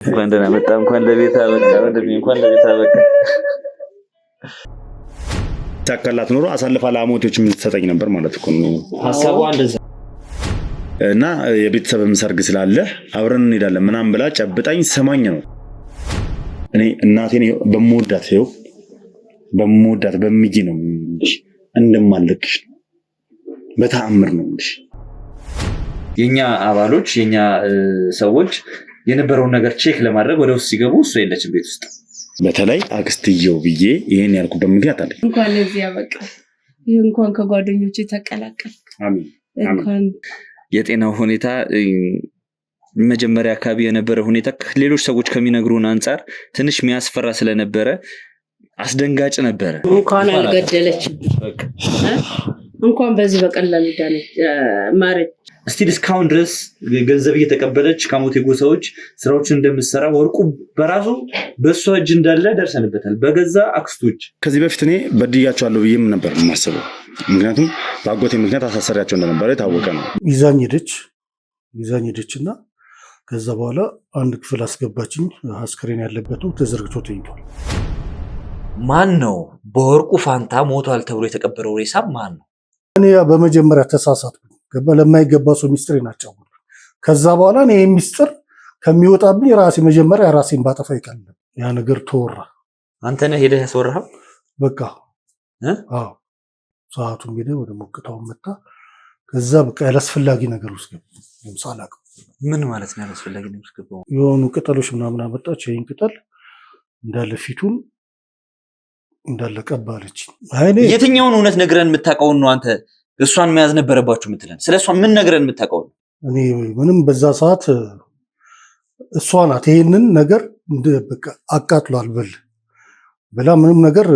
እንኳን ደህና መጣ። እንኳን ለቤት አበቃ። ወንድሜ እንኳን ለቤት አበቃ። ታከላት ኖሮ አሳልፋ ለአሞቶች የምትሰጠኝ ነበር ማለት እኮ ነው ሐሳቡ እንደዛ እና የቤተሰብም ሰርግ ስላለ አብረን እንሄዳለን ምናምን ብላ ጨብጣኝ ሰማኝ ነው። እኔ እናቴን በመወዳት በሚጂ ነው እንደማለቅሽ በተአምር ነው እንጂ የኛ አባሎች የኛ ሰዎች የነበረውን ነገር ቼክ ለማድረግ ወደ ውስጥ ሲገቡ እሱ የለችም ቤት ውስጥ። በተለይ አክስትየው ብዬ ይሄን ያልኩበት ምክንያት አለ። እንኳን ለዚህ ያበቃ። እንኳን ከጓደኞቼ ተቀላቀል። አሜን። እንኳን የጤናው ሁኔታ መጀመሪያ አካባቢ የነበረ ሁኔታ ሌሎች ሰዎች ከሚነግሩን አንፃር ትንሽ የሚያስፈራ ስለነበረ አስደንጋጭ ነበረ። እንኳን አልገደለችም። እንኳን በዚህ በቀላሉ ዳነች ማረች። እስቲ እስካሁን ድረስ ገንዘብ እየተቀበለች ከሞቴ ጎሳዎች ስራዎችን እንደምትሰራ ወርቁ በራሱ በሷ እጅ እንዳለ ደርሰንበታል። በገዛ አክስቶች ከዚህ በፊት እኔ በድያቸዋለሁ ብዬም ነበር የማስበው። ምክንያቱም በአጎቴ ምክንያት አሳሰሪያቸው እንደነበረ የታወቀ ነው። ይዛኝ ሄደችና ከዛ በኋላ አንድ ክፍል አስገባችኝ። አስክሬን ያለበት ተዘርግቶ ተኝቷል። ማን ነው በወርቁ ፋንታ ሞቷል ተብሎ የተቀበረው ሬሳ ማን ነው? እኔ በመጀመሪያ ተሳሳትኩ። ለማይገባ ሰው ሚስጥሬን አጫወትኩ። ከዛ በኋላ እኔ ሚስጥር ከሚወጣብኝ መጀመሪያ ራሴን ባጠፋ ይቀላል። ያ ነገር ተወራ። አንተ ነህ ሄደህ ያስወራኸው? በቃ አዎ፣ ሰዓቱ እንግዲህ ወደ ሞቅታው መጣ። ከዛ በቃ ያላስፈላጊ ነገር ውስጥ ገባ። ለምሳሌ ምን ማለት ነው ያላስፈላጊ ነገር ውስጥ ገባ? የሆኑ ቅጠሎች ምናምን አመጣች። ይሄን ቅጠል እንዳለ ፊቱን እንዳለ ቀባለች። የትኛውን እውነት ነግረን የምታውቀውን ነው አንተ እሷን መያዝ ነበረባችሁ የምትለን? ስለሷ ምን ነግረን የምታውቀው? እኔ ምንም በዛ ሰዓት እሷ ናት ይሄንን ነገር በቃ አቃጥሏል ብላ ምንም ነገር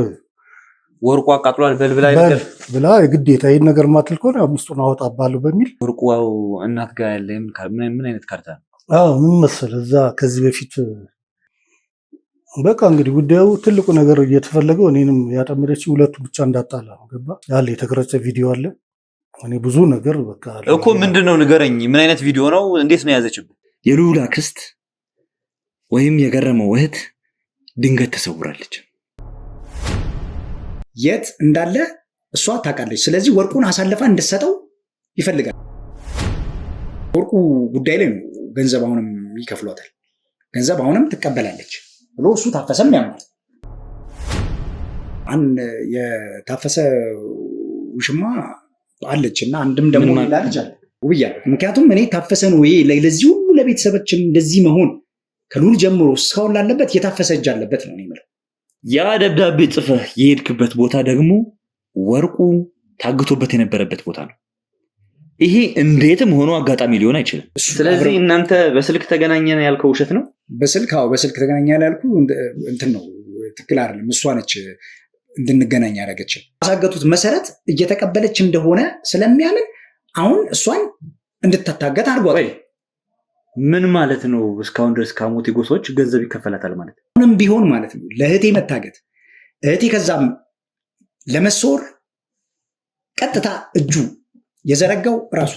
ወርቁ አቃጥሏል ብላ የግዴታ ይሄን ነገር ማትል ከሆነ ሚስቱን አወጣባለሁ በሚል ወርቁ እናት ጋር ያለ ምን አይነት ካርታ ነው? ምን መሰለህ እዛ ከዚህ በፊት በቃ እንግዲህ ጉዳዩ ትልቁ ነገር እየተፈለገው እኔንም ያጠመደች ሁለቱ ብቻ እንዳጣላ ነው። ገባ ያለ የተቀረጸ ቪዲዮ አለ። እኔ ብዙ ነገር በቃ እኮ ምንድነው ንገረኝ። ምን አይነት ቪዲዮ ነው? እንዴት ነው ያዘችብህ? የሉላ ክስት ወይም የገረመው እህት ድንገት ተሰውራለች። የት እንዳለ እሷ ታውቃለች። ስለዚህ ወርቁን አሳልፋ እንድትሰጠው ይፈልጋል። ወርቁ ጉዳይ ላይ ነው ገንዘብ አሁንም ይከፍሏታል። ገንዘብ አሁንም ትቀበላለች ብሎ እሱ ታፈሰም ያምናል። የታፈሰ ውሽማ አለች እና አንድም ደግሞ ልጅ አለ ውብያ። ምክንያቱም እኔ ታፈሰን ወይ ለዚህ ሁሉ ለቤተሰባችን እንደዚህ መሆን ከሉል ጀምሮ እስካሁን ላለበት የታፈሰ እጅ አለበት ነው የምለው። ያ ደብዳቤ ጽፈህ የሄድክበት ቦታ ደግሞ ወርቁ ታግቶበት የነበረበት ቦታ ነው። ይሄ እንዴትም ሆኖ አጋጣሚ ሊሆን አይችልም። ስለዚህ እናንተ በስልክ ተገናኘን ያልከው ውሸት ነው? በስልክ ተገናኘን ያልኩ እንትን ነው፣ ትክክል አይደለም። እሷ ነች እንድንገናኝ ያደረገችን። ባሳገቱት መሰረት እየተቀበለች እንደሆነ ስለሚያምን አሁን እሷን እንድትታገት አድርጓል። ምን ማለት ነው? እስካሁን ድረስ ከሞቴ ጎሳዎች ገንዘብ ይከፈላታል ማለት ነው? አሁንም ቢሆን ማለት ነው ለእህቴ መታገት፣ እህቴ ከዛም ለመሰወር ቀጥታ እጁ የዘረጋው ራሱ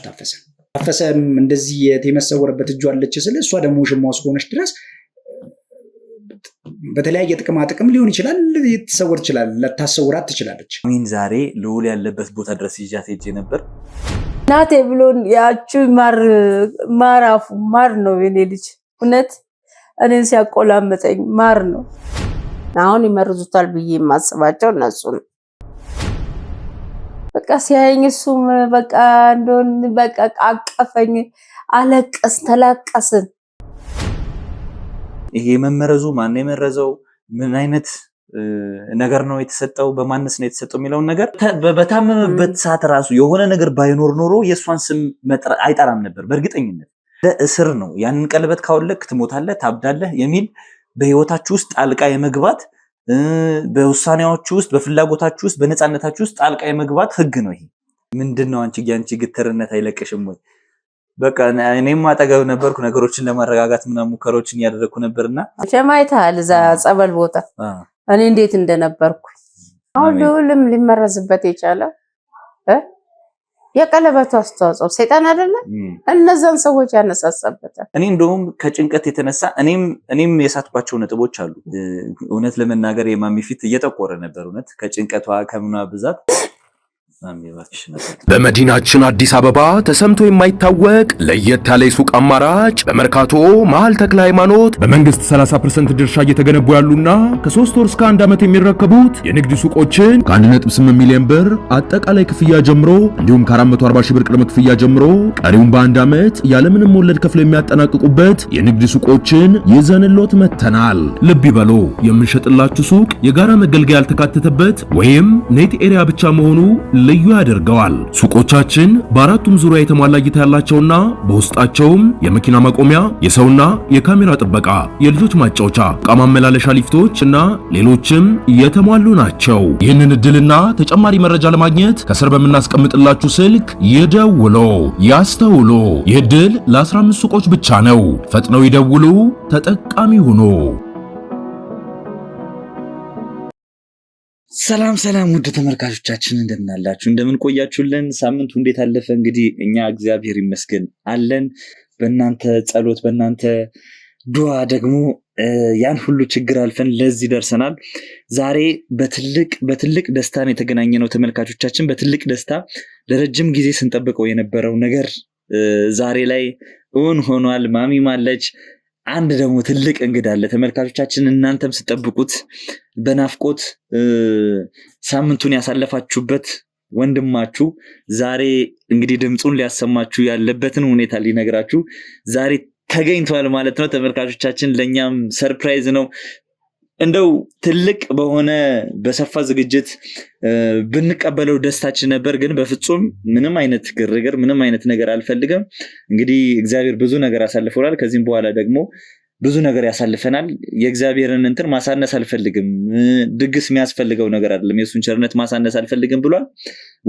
ታፈሰም እንደዚህ የመሰወረበት እጁ አለች ስለ እሷ ደግሞ ሽማው እስከሆነች ድረስ በተለያየ ጥቅም ሊሆን ይችላል፣ ልትሰወር ይችላል፣ ልታሰውራት ትችላለች። አሚን ዛሬ ልዑል ያለበት ቦታ ድረስ ይዣት ሄጄ ነበር። ናቴ ብሎ ያቺ ማር ነው የኔ ልጅ። እውነት እኔን ሲያቆላመጠኝ ማር ነው። አሁን ይመርዙታል ብዬ የማስባቸው እነሱ ነው። በቃ ሲያየኝ እሱም በቃ እንደውን በቃ አቀፈኝ፣ ተላቀስን። ይሄ መመረዙ ማን የመረዘው ምን አይነት ነገር ነው የተሰጠው በማንስ ነው የተሰጠው የሚለውን ነገር በታመመበት ሰዓት ራሱ የሆነ ነገር ባይኖር ኖሮ የእሷን ስም አይጠራም ነበር በእርግጠኝነት። ለእስር ነው ያንን ቀለበት ካወለክ ትሞታለህ፣ ታብዳለህ የሚል በህይወታችሁ ውስጥ ጣልቃ የመግባት በውሳኔያችሁ ውስጥ በፍላጎታችሁ ውስጥ በነፃነታችሁ ውስጥ ጣልቃ የመግባት ህግ ነው። ይሄ ምንድነው? አንቺ ግትርነት አይለቅሽም ወይ? በቃ እኔም አጠገብ ነበርኩ፣ ነገሮችን ለማረጋጋት ምናምን ሙከራዎችን ያደረኩ ነበርና ሸማይታል እዛ ጸበል ቦታ እኔ እንዴት እንደነበርኩ። አሁን ልዑልም ሊመረዝበት የቻለው የቀለበቱ አስተዋጽኦ ሰይጣን አይደለ? እነዛን ሰዎች ያነሳሳበታል። እኔ እንደውም ከጭንቀት የተነሳ እኔም የሳትኳቸው ነጥቦች አሉ። እውነት ለመናገር የማሚ ፊት እየጠቆረ ነበር። እውነት ከጭንቀቷ ከምኗ ብዛት በመዲናችን አዲስ አበባ ተሰምቶ የማይታወቅ ለየት ያለ የሱቅ አማራጭ በመርካቶ መሃል ተክለ ሃይማኖት በመንግስት 30% ድርሻ እየተገነቡ ያሉና ከ3 ወር እስከ 1 ዓመት የሚረከቡት የንግድ ሱቆችን ከ1.8 ሚሊዮን ብር አጠቃላይ ክፍያ ጀምሮ እንዲሁም ከ440 ሺህ ብር ቅድመ ክፍያ ጀምሮ ቀሪውን በ1 ዓመት ያለምንም ወለድ ከፍለው የሚያጠናቅቁበት የንግድ ሱቆችን ይዘንሎት መተናል። ልብ ይበሉ፣ የምንሸጥላችሁ ሱቅ የጋራ መገልገያ ያልተካተተበት ወይም ኔት ኤሪያ ብቻ መሆኑ ልዩ ያደርገዋል። ሱቆቻችን በአራቱም ዙሪያ የተሟላ እይታ ያላቸውና በውስጣቸውም የመኪና ማቆሚያ፣ የሰውና የካሜራ ጥበቃ፣ የልጆች ማጫወቻ፣ ዕቃ ማመላለሻ ሊፍቶች እና ሌሎችም የተሟሉ ናቸው። ይህንን እድልና ተጨማሪ መረጃ ለማግኘት ከስር በምናስቀምጥላችሁ ስልክ ይደውሉ፣ ያስተውሉ። ይህ እድል ለ15 ሱቆች ብቻ ነው። ፈጥነው ይደውሉ፣ ተጠቃሚ ሁኑ። ሰላም ውድ ተመልካቾቻችን እንደምን አላችሁ? እንደምን ቆያችሁልን? ሳምንቱ እንዴት አለፈ? እንግዲህ እኛ እግዚአብሔር ይመስገን አለን። በእናንተ ጸሎት፣ በእናንተ ዱዓ ደግሞ ያን ሁሉ ችግር አልፈን ለዚህ ደርሰናል። ዛሬ በትልቅ ደስታ ነው የተገናኘ ነው ተመልካቾቻችን። በትልቅ ደስታ ለረጅም ጊዜ ስንጠብቀው የነበረው ነገር ዛሬ ላይ እውን ሆኗል። ማሚም አለች። አንድ ደግሞ ትልቅ እንግዳ አለ ተመልካቾቻችን። እናንተም ስጠብቁት በናፍቆት ሳምንቱን ያሳለፋችሁበት ወንድማችሁ ዛሬ እንግዲህ ድምፁን ሊያሰማችሁ ያለበትን ሁኔታ ሊነግራችሁ ዛሬ ተገኝቷል ማለት ነው ተመልካቾቻችን። ለኛም ሰርፕራይዝ ነው። እንደው ትልቅ በሆነ በሰፋ ዝግጅት ብንቀበለው ደስታችን ነበር፣ ግን በፍጹም ምንም አይነት ግርግር ምንም አይነት ነገር አልፈልግም። እንግዲህ እግዚአብሔር ብዙ ነገር አሳልፈናል። ከዚህም በኋላ ደግሞ ብዙ ነገር ያሳልፈናል። የእግዚአብሔርን እንትን ማሳነስ አልፈልግም። ድግስ የሚያስፈልገው ነገር አይደለም። የሱን ቸርነት ማሳነስ አልፈልግም ብሏል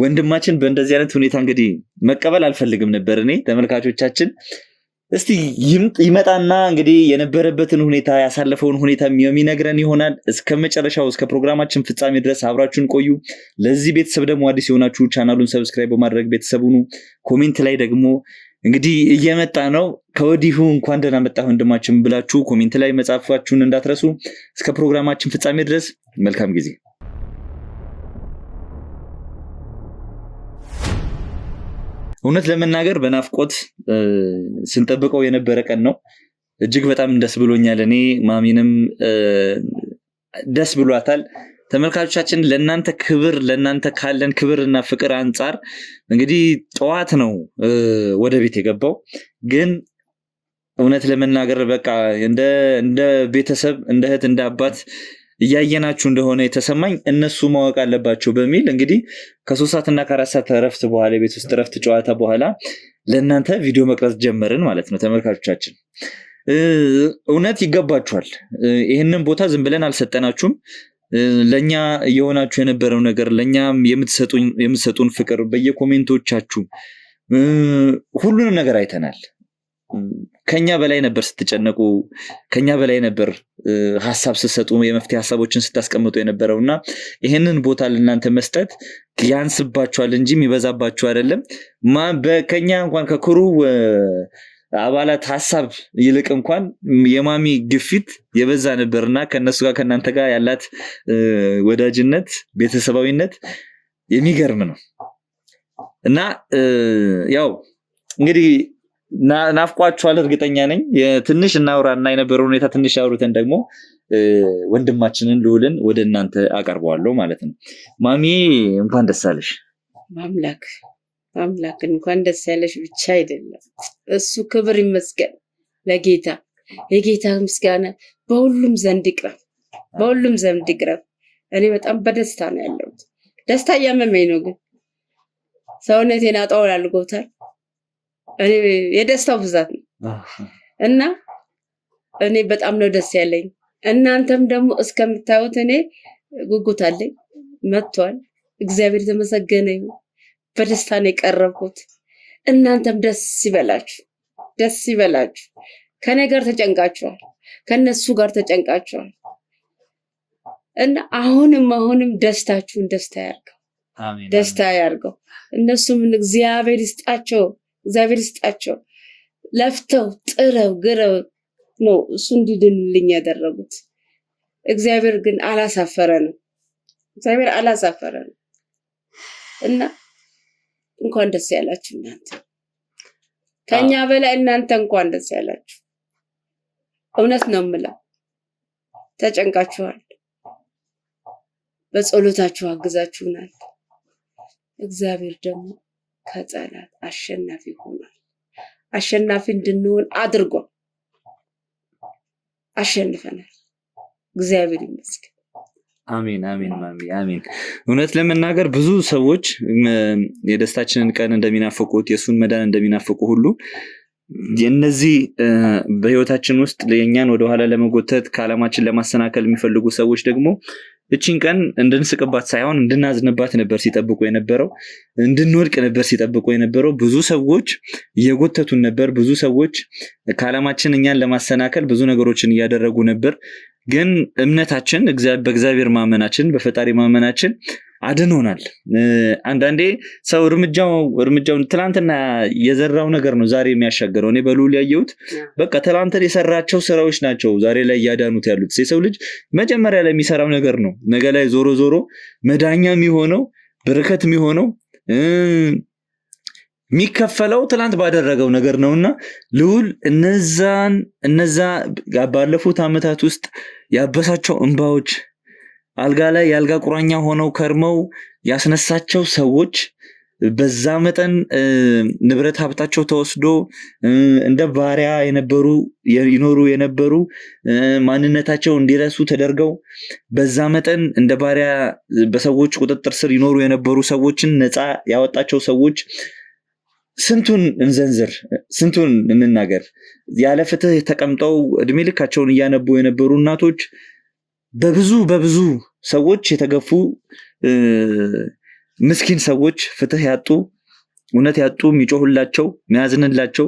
ወንድማችን። በእንደዚህ አይነት ሁኔታ እንግዲህ መቀበል አልፈልግም ነበር እኔ ተመልካቾቻችን። እስቲ ይመጣና እንግዲህ የነበረበትን ሁኔታ ያሳለፈውን ሁኔታ የሚነግረን ይሆናል። እስከ መጨረሻው እስከ ፕሮግራማችን ፍጻሜ ድረስ አብራችሁን ቆዩ። ለዚህ ቤተሰብ ደግሞ አዲስ የሆናችሁ ቻናሉን ሰብስክራይብ በማድረግ ቤተሰብ ሁኑ። ኮሜንት ላይ ደግሞ እንግዲህ እየመጣ ነው ከወዲሁ እንኳን ደህና መጣህ ወንድማችን ብላችሁ ኮሜንት ላይ መጻፋችሁን እንዳትረሱ። እስከ ፕሮግራማችን ፍጻሜ ድረስ መልካም ጊዜ። እውነት ለመናገር በናፍቆት ስንጠብቀው የነበረ ቀን ነው። እጅግ በጣም ደስ ብሎኛል። እኔ ማሚንም ደስ ብሏታል። ተመልካቾቻችን ለእናንተ ክብር ለእናንተ ካለን ክብርና ፍቅር አንጻር እንግዲህ ጠዋት ነው ወደ ቤት የገባው። ግን እውነት ለመናገር በቃ እንደ ቤተሰብ እንደ እህት እንደ አባት እያየናችሁ እንደሆነ የተሰማኝ እነሱ ማወቅ አለባቸው በሚል እንግዲህ ከ3 ሰዓትና ከ4 ሰዓት እረፍት በኋላ የቤት ውስጥ እረፍት ጨዋታ በኋላ ለእናንተ ቪዲዮ መቅረጽ ጀመርን ማለት ነው ተመልካቾቻችን። እውነት ይገባችኋል። ይህንን ቦታ ዝም ብለን አልሰጠናችሁም። ለኛ እየሆናችሁ የነበረው ነገር ለኛም የምትሰጡን ፍቅር በየኮሜንቶቻችሁ ሁሉንም ነገር አይተናል። ከኛ በላይ ነበር ስትጨነቁ፣ ከኛ በላይ ነበር ሐሳብ ስትሰጡ፣ የመፍትሄ ሐሳቦችን ስታስቀምጡ የነበረውና ይሄንን ቦታ ለእናንተ መስጠት ያንስባችኋል እንጂ የሚበዛባችሁ አይደለም። በከኛ እንኳን ከክሩ አባላት ሐሳብ ይልቅ እንኳን የማሚ ግፊት የበዛ ነበርና ከነሱ ጋር ከናንተ ጋር ያላት ወዳጅነት ቤተሰባዊነት የሚገርም ነው እና ያው እንግዲህ ናፍቋችኋል እርግጠኛ ነኝ። ትንሽ እናውራና የነበረው ሁኔታ ትንሽ አውርተን ደግሞ ወንድማችንን ልዑልን ወደ እናንተ አቀርበዋለሁ ማለት ነው። ማሚ እንኳን ደስ አለሽ። ማምላክ እንኳን ደስ ያለሽ ብቻ አይደለም፣ እሱ ክብር ይመስገን ለጌታ። የጌታ ምስጋና በሁሉም ዘንድ ይቅረብ፣ እኔ በጣም በደስታ ነው ያለሁት። ደስታ እያመመኝ ነው፣ ግን ሰውነቴን አጣውል አድርጎታል። እኔ የደስታው ብዛት ነው እና እኔ በጣም ነው ደስ ያለኝ። እናንተም ደግሞ እስከምታዩት እኔ ጉጉት አለኝ። መጥቷል። እግዚአብሔር የተመሰገነ ይሁን። በደስታ ነው የቀረብኩት። እናንተም ደስ ይበላችሁ። ከኔ ጋር ተጨንቃችኋል፣ ከነሱ ጋር ተጨንቃችኋል እና አሁንም ደስታችሁን ደስታ ያርገው። ደስታ ያርገው። እነሱም እግዚአብሔር ይስጣቸው። ለፍተው ጥረው ግረው ነው እሱ እንዲድንልኝ ያደረጉት። እግዚአብሔር ግን አላሳፈረንም። እና እንኳን ደስ ያላችሁ እናንተ፣ ከኛ በላይ እናንተ እንኳን ደስ ያላችሁ። እውነት ነው የምለው፣ ተጨንቃችኋል፣ በጸሎታችሁ አግዛችሁናል። እግዚአብሔር ደግሞ ከጠላት አሸናፊ ሆኗል። አሸናፊ እንድንሆን አድርጎ አሸንፈናል። እግዚአብሔር ይመስገን። አሜን። እውነት ለመናገር ብዙ ሰዎች የደስታችንን ቀን እንደሚናፍቁት የሱን መዳን እንደሚናፍቁ ሁሉ የነዚህ በህይወታችን ውስጥ ለኛን ወደኋላ ለመጎተት ከዓላማችን ለማሰናከል የሚፈልጉ ሰዎች ደግሞ እቺን ቀን እንድንስቅባት ሳይሆን እንድናዝንባት ነበር ሲጠብቁ የነበረው፣ እንድንወድቅ ነበር ሲጠብቁ የነበረው። ብዙ ሰዎች እየጎተቱን ነበር። ብዙ ሰዎች ከዓላማችን እኛን ለማሰናከል ብዙ ነገሮችን እያደረጉ ነበር። ግን እምነታችን በእግዚአብሔር ማመናችን በፈጣሪ ማመናችን አድኖናል። አንዳንዴ ሰው እርምጃውን ትላንትና የዘራው ነገር ነው ዛሬ የሚያሻገረው። እኔ በልዑል ያየሁት በቃ ትላንትና የሰራቸው ስራዎች ናቸው ዛሬ ላይ እያዳኑት ያሉት። የሰው ልጅ መጀመሪያ ላይ የሚሰራው ነገር ነው ነገ ላይ ዞሮ መዳኛ የሚሆነው በረከት የሚሆነው የሚከፈለው ትላንት ባደረገው ነገር ነውና ልዑል እነዛ ባለፉት ዓመታት ውስጥ ያበሳቸው እንባዎች አልጋ ላይ ያልጋ ቁራኛ ሆነው ከርመው ያስነሳቸው ሰዎች በዛ መጠን ንብረት ሀብታቸው ተወስዶ እንደ ባሪያ ይኖሩ የነበሩ ማንነታቸው እንዲረሱ ተደርገው በዛ መጠን እንደ ባሪያ በሰዎች ቁጥጥር ስር ይኖሩ የነበሩ ሰዎችን ነፃ ያወጣቸው ሰዎች ስንቱን እንዘንዝር፣ ስንቱን እንናገር። ያለ ፍትህ ተቀምጠው እድሜ ልካቸውን እያነቡ የነበሩ እናቶች፣ በብዙ ሰዎች የተገፉ ምስኪን ሰዎች፣ ፍትህ ያጡ፣ እውነት ያጡ፣ የሚጮሁላቸው የሚያዝንላቸው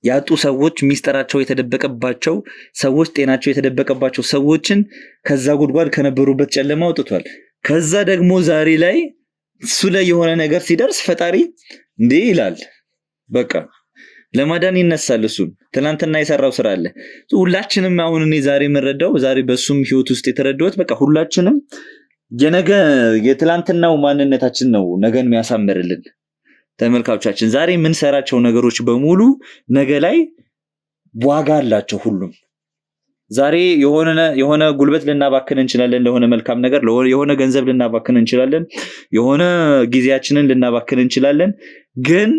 ያጡ ሰዎች፣ ሚስጥራቸው የተደበቀባቸው ሰዎች፣ ጤናቸው የተደበቀባቸው ሰዎችን ከዛ ጉድጓድ ከነበሩበት ጨለማ አውጥቷል። ከዛ ደግሞ ዛሬ ላይ እሱ ላይ የሆነ ነገር ሲደርስ ፈጣሪ እንዴ ይላል። በቃ ለማዳን ይነሳል። እሱም ትናንትና የሰራው ስራ አለ። ሁላችንም አሁን እኔ ዛሬ የምረዳው ዛሬ በሱም ህይወት ውስጥ የተረዳሁት በቃ ሁላችንም የነገ የትላንትናው ማንነታችን ነው ነገን የሚያሳምርልን። ተመልካቾቻችን ዛሬ የምንሰራቸው ነገሮች በሙሉ ነገ ላይ ዋጋ አላቸው። ሁሉም ዛሬ የሆነ ጉልበት ልናባክን እንችላለን፣ ለሆነ መልካም ነገር የሆነ ገንዘብ ልናባክን እንችላለን፣ የሆነ ጊዜያችንን ልናባክን እንችላለን። ግን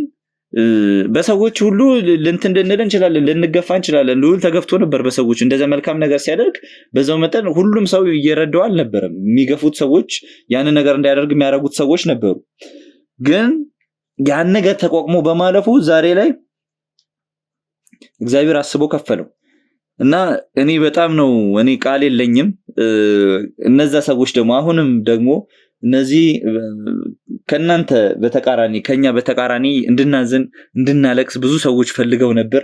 በሰዎች ሁሉ ልንል እንችላለን፣ ልንገፋ እንችላለን። ልዑል ተገፍቶ ነበር በሰዎች እንደዛ መልካም ነገር ሲያደርግ። በዛው መጠን ሁሉም ሰው እየረዳው አልነበረም። የሚገፉት ሰዎች ያን ነገር እንዳያደርግ የሚያደርጉት ሰዎች ነበሩ። ግን ያን ነገር ተቋቁሞ በማለፉ ዛሬ ላይ እግዚአብሔር አስቦ ከፈለው እና እኔ በጣም ነው እኔ ቃል የለኝም። እነዛ ሰዎች ደግሞ አሁንም ደግሞ እነዚህ ከናንተ በተቃራኒ ከኛ በተቃራኒ እንድናዝን እንድናለቅስ ብዙ ሰዎች ፈልገው ነበር።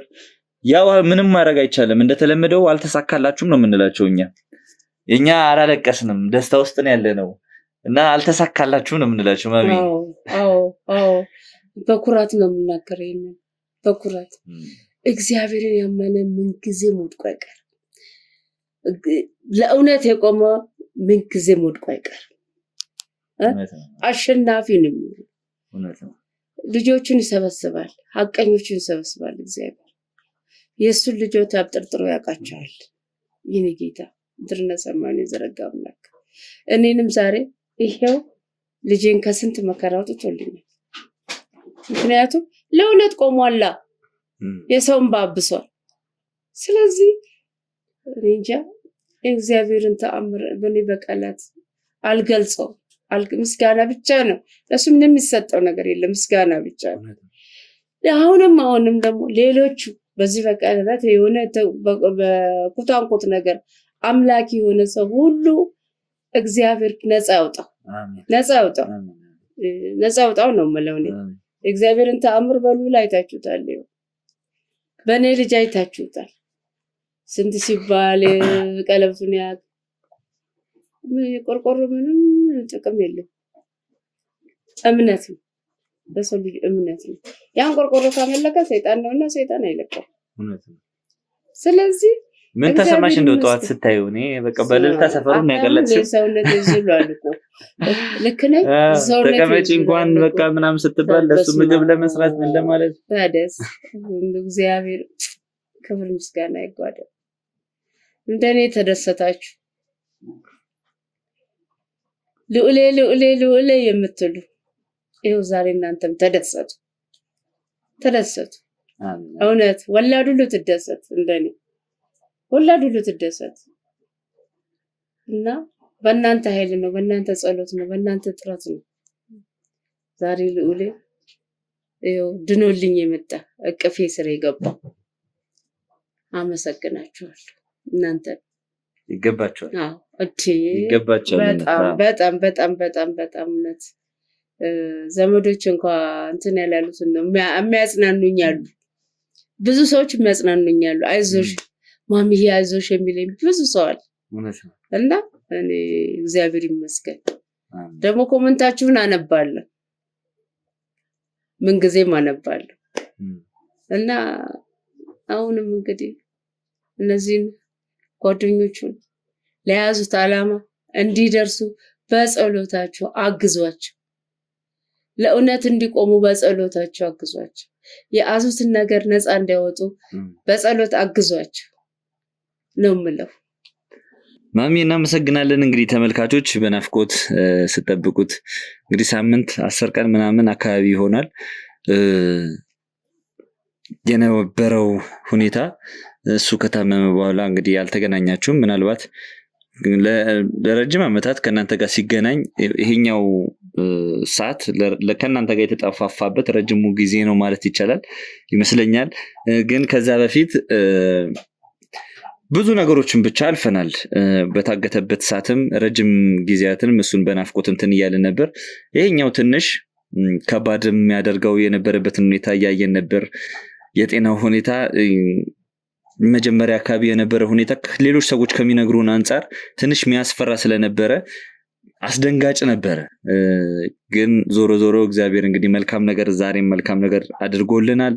ያው ምንም ማድረግ አይቻልም። እንደተለመደው አልተሳካላችሁም ነው የምንላቸው። እኛ አላለቀስንም፣ ደስታ ውስጥ ነው ያለነው እና አልተሳካላችሁም ነው የምንላቸው። ማሚ አዎ በኩራት ነው የምናገረው። ይሄንን በኩራት እግዚአብሔርን ያመነ ምንጊዜም ወድቆ አይቀር። ለእውነት የቆመ ምንጊዜም ወድቆ አይቀር። አሸናፊ ነው። ልጆቹን ይሰበስባል፣ ሐቀኞቹን ይሰበስባል። እግዚአብሔር የእሱን ልጆች አብጠርጥሮ ያውቃቸዋል። ይህን ጌታ ምድርና ሰማዩን የዘረጋ አምላክ እኔንም ዛሬ ይሄው ልጄን ከስንት መከራ አውጥቶልኛል። ምክንያቱም ለእውነት ቆሟላ፣ የሰውን ባብሷል። ስለዚህ እንጃ እግዚአብሔርን ተአምር በኔ በቃላት አልገልጸው። ምስጋና ብቻ ነው ለሱ። ምንም የሚሰጠው ነገር የለም፣ ምስጋና ብቻ ነው። አሁንም ደግሞ ሌሎቹ በዚህ በቃላት የሆነ በኩታንኩት ነገር አምላክ የሆነ ሰው ሁሉ እግዚአብሔር ነፃ ያውጣው፣ ነፃ ያውጣው ነው የምለው እኔ። እግዚአብሔርን ተአምር በልዑል አይታችሁታል፣ በእኔ ልጅ አይታችሁታል። ስንት ሲባል ቀለብቱን ቆርቆሮ ምንም ጥቅም የለም። እምነት ነው። በሰው ልጅ እምነት ነው። ያን ቆርቆሮ ካመለከ ሰይጣን ነውና ሰይጣን አይለቀም። ስለዚህ ምን ተሰማሽ እንደው ጠዋት ስታዩ? እኔ በቃ በልልታ ሰፈሩን ያቀለጥሽው ሰውነት ይዝሏል እኮ ልክ ነኝ። ተቀመጪ እንኳን በቃ ምናምን ስትባል ለሱ ምግብ ለመስራት ምን ለማለት ታደስ እግዚአብሔር ክብር ምስጋና ይጓደል። እንደኔ ተደሰታችሁ ልዑሌ ልዑሌ ልዑሌ የምትሉ ይኸው ዛሬ እናንተም ተደሰቱ። እውነት ወላድ ሁሉ ትደሰት፣ እንደኔ ወላድ ሁሉ ትደሰት እና በእናንተ ኃይል ነው፣ በእናንተ ጸሎት ነው፣ በእናንተ ጥረት ነው ዛሬ ልዑሌ ይኸው ድኖልኝ የመጣ እቅፌ ስር የገባው። አመሰግናችኋለሁ። እናንተ ይገባችኋል። አዎ ይገባችኋል። በጣም በጣም በጣም በጣም እውነት ዘመዶች እንኳን እንትን ያላሉትን ነው የሚያጽናኑኝ አሉ። ብዙ ሰዎች የሚያጽናኑኝ አሉ። አይዞሽ ማሚዬ አይዞሽ የሚለኝ ብዙ ሰው አለ እና እኔ እግዚአብሔር ይመስገን። ደግሞ ኮመንታችሁን አነባለሁ፣ ምን ጊዜም አነባለሁ እና አሁንም እንግዲህ እነዚህን ጓደኞቹን ለያዙት ዓላማ እንዲደርሱ በጸሎታቸው አግዟቸው። ለእውነት እንዲቆሙ በጸሎታቸው አግዟቸው። የያዙትን ነገር ነፃ እንዲያወጡ በጸሎት አግዟቸው ነው የምለው። ማሚ እናመሰግናለን። እንግዲህ ተመልካቾች በናፍቆት ስጠብቁት እንግዲህ ሳምንት 10 ቀን ምናምን አካባቢ ይሆናል የነበረው ሁኔታ። እሱ ከታመመ በኋላ እንግዲህ ያልተገናኛችሁም ምናልባት ለረጅም ዓመታት ከእናንተ ጋር ሲገናኝ ይሄኛው ሰዓት ከእናንተ ጋር የተጠፋፋበት ረጅሙ ጊዜ ነው ማለት ይቻላል ይመስለኛል። ግን ከዛ በፊት ብዙ ነገሮችን ብቻ አልፈናል። በታገተበት ሰዓትም ረጅም ጊዜያትንም እሱን በናፍቆት እንትን እያልን ነበር። ይሄኛው ትንሽ ከባድም ያደርገው የነበረበትን ሁኔታ እያየን ነበር። የጤናው ሁኔታ መጀመሪያ አካባቢ የነበረ ሁኔታ ሌሎች ሰዎች ከሚነግሩን አንጻር ትንሽ የሚያስፈራ ስለነበረ አስደንጋጭ ነበረ። ግን ዞሮ ዞሮ እግዚአብሔር እንግዲህ መልካም ነገር ዛሬም መልካም ነገር አድርጎልናል።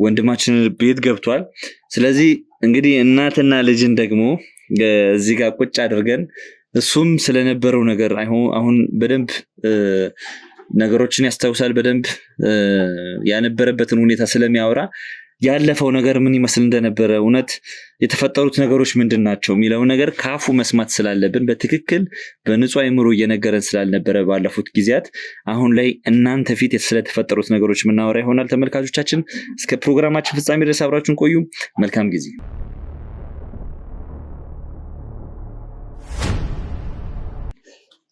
ወንድማችን ቤት ገብቷል። ስለዚህ እንግዲህ እናትና ልጅን ደግሞ እዚህ ጋር ቁጭ አድርገን እሱም ስለነበረው ነገር አሁን በደንብ ነገሮችን ያስታውሳል። በደንብ ያነበረበትን ሁኔታ ስለሚያወራ ያለፈው ነገር ምን ይመስል እንደነበረ እውነት የተፈጠሩት ነገሮች ምንድን ናቸው የሚለው ነገር ካፉ መስማት ስላለብን በትክክል በንጹህ አእምሮ እየነገረን ስላልነበረ ባለፉት ጊዜያት አሁን ላይ እናንተ ፊት ስለተፈጠሩት ነገሮች የምናወራ ይሆናል። ተመልካቾቻችን እስከ ፕሮግራማችን ፍጻሜ ድረስ አብራችሁን ቆዩ። መልካም ጊዜ።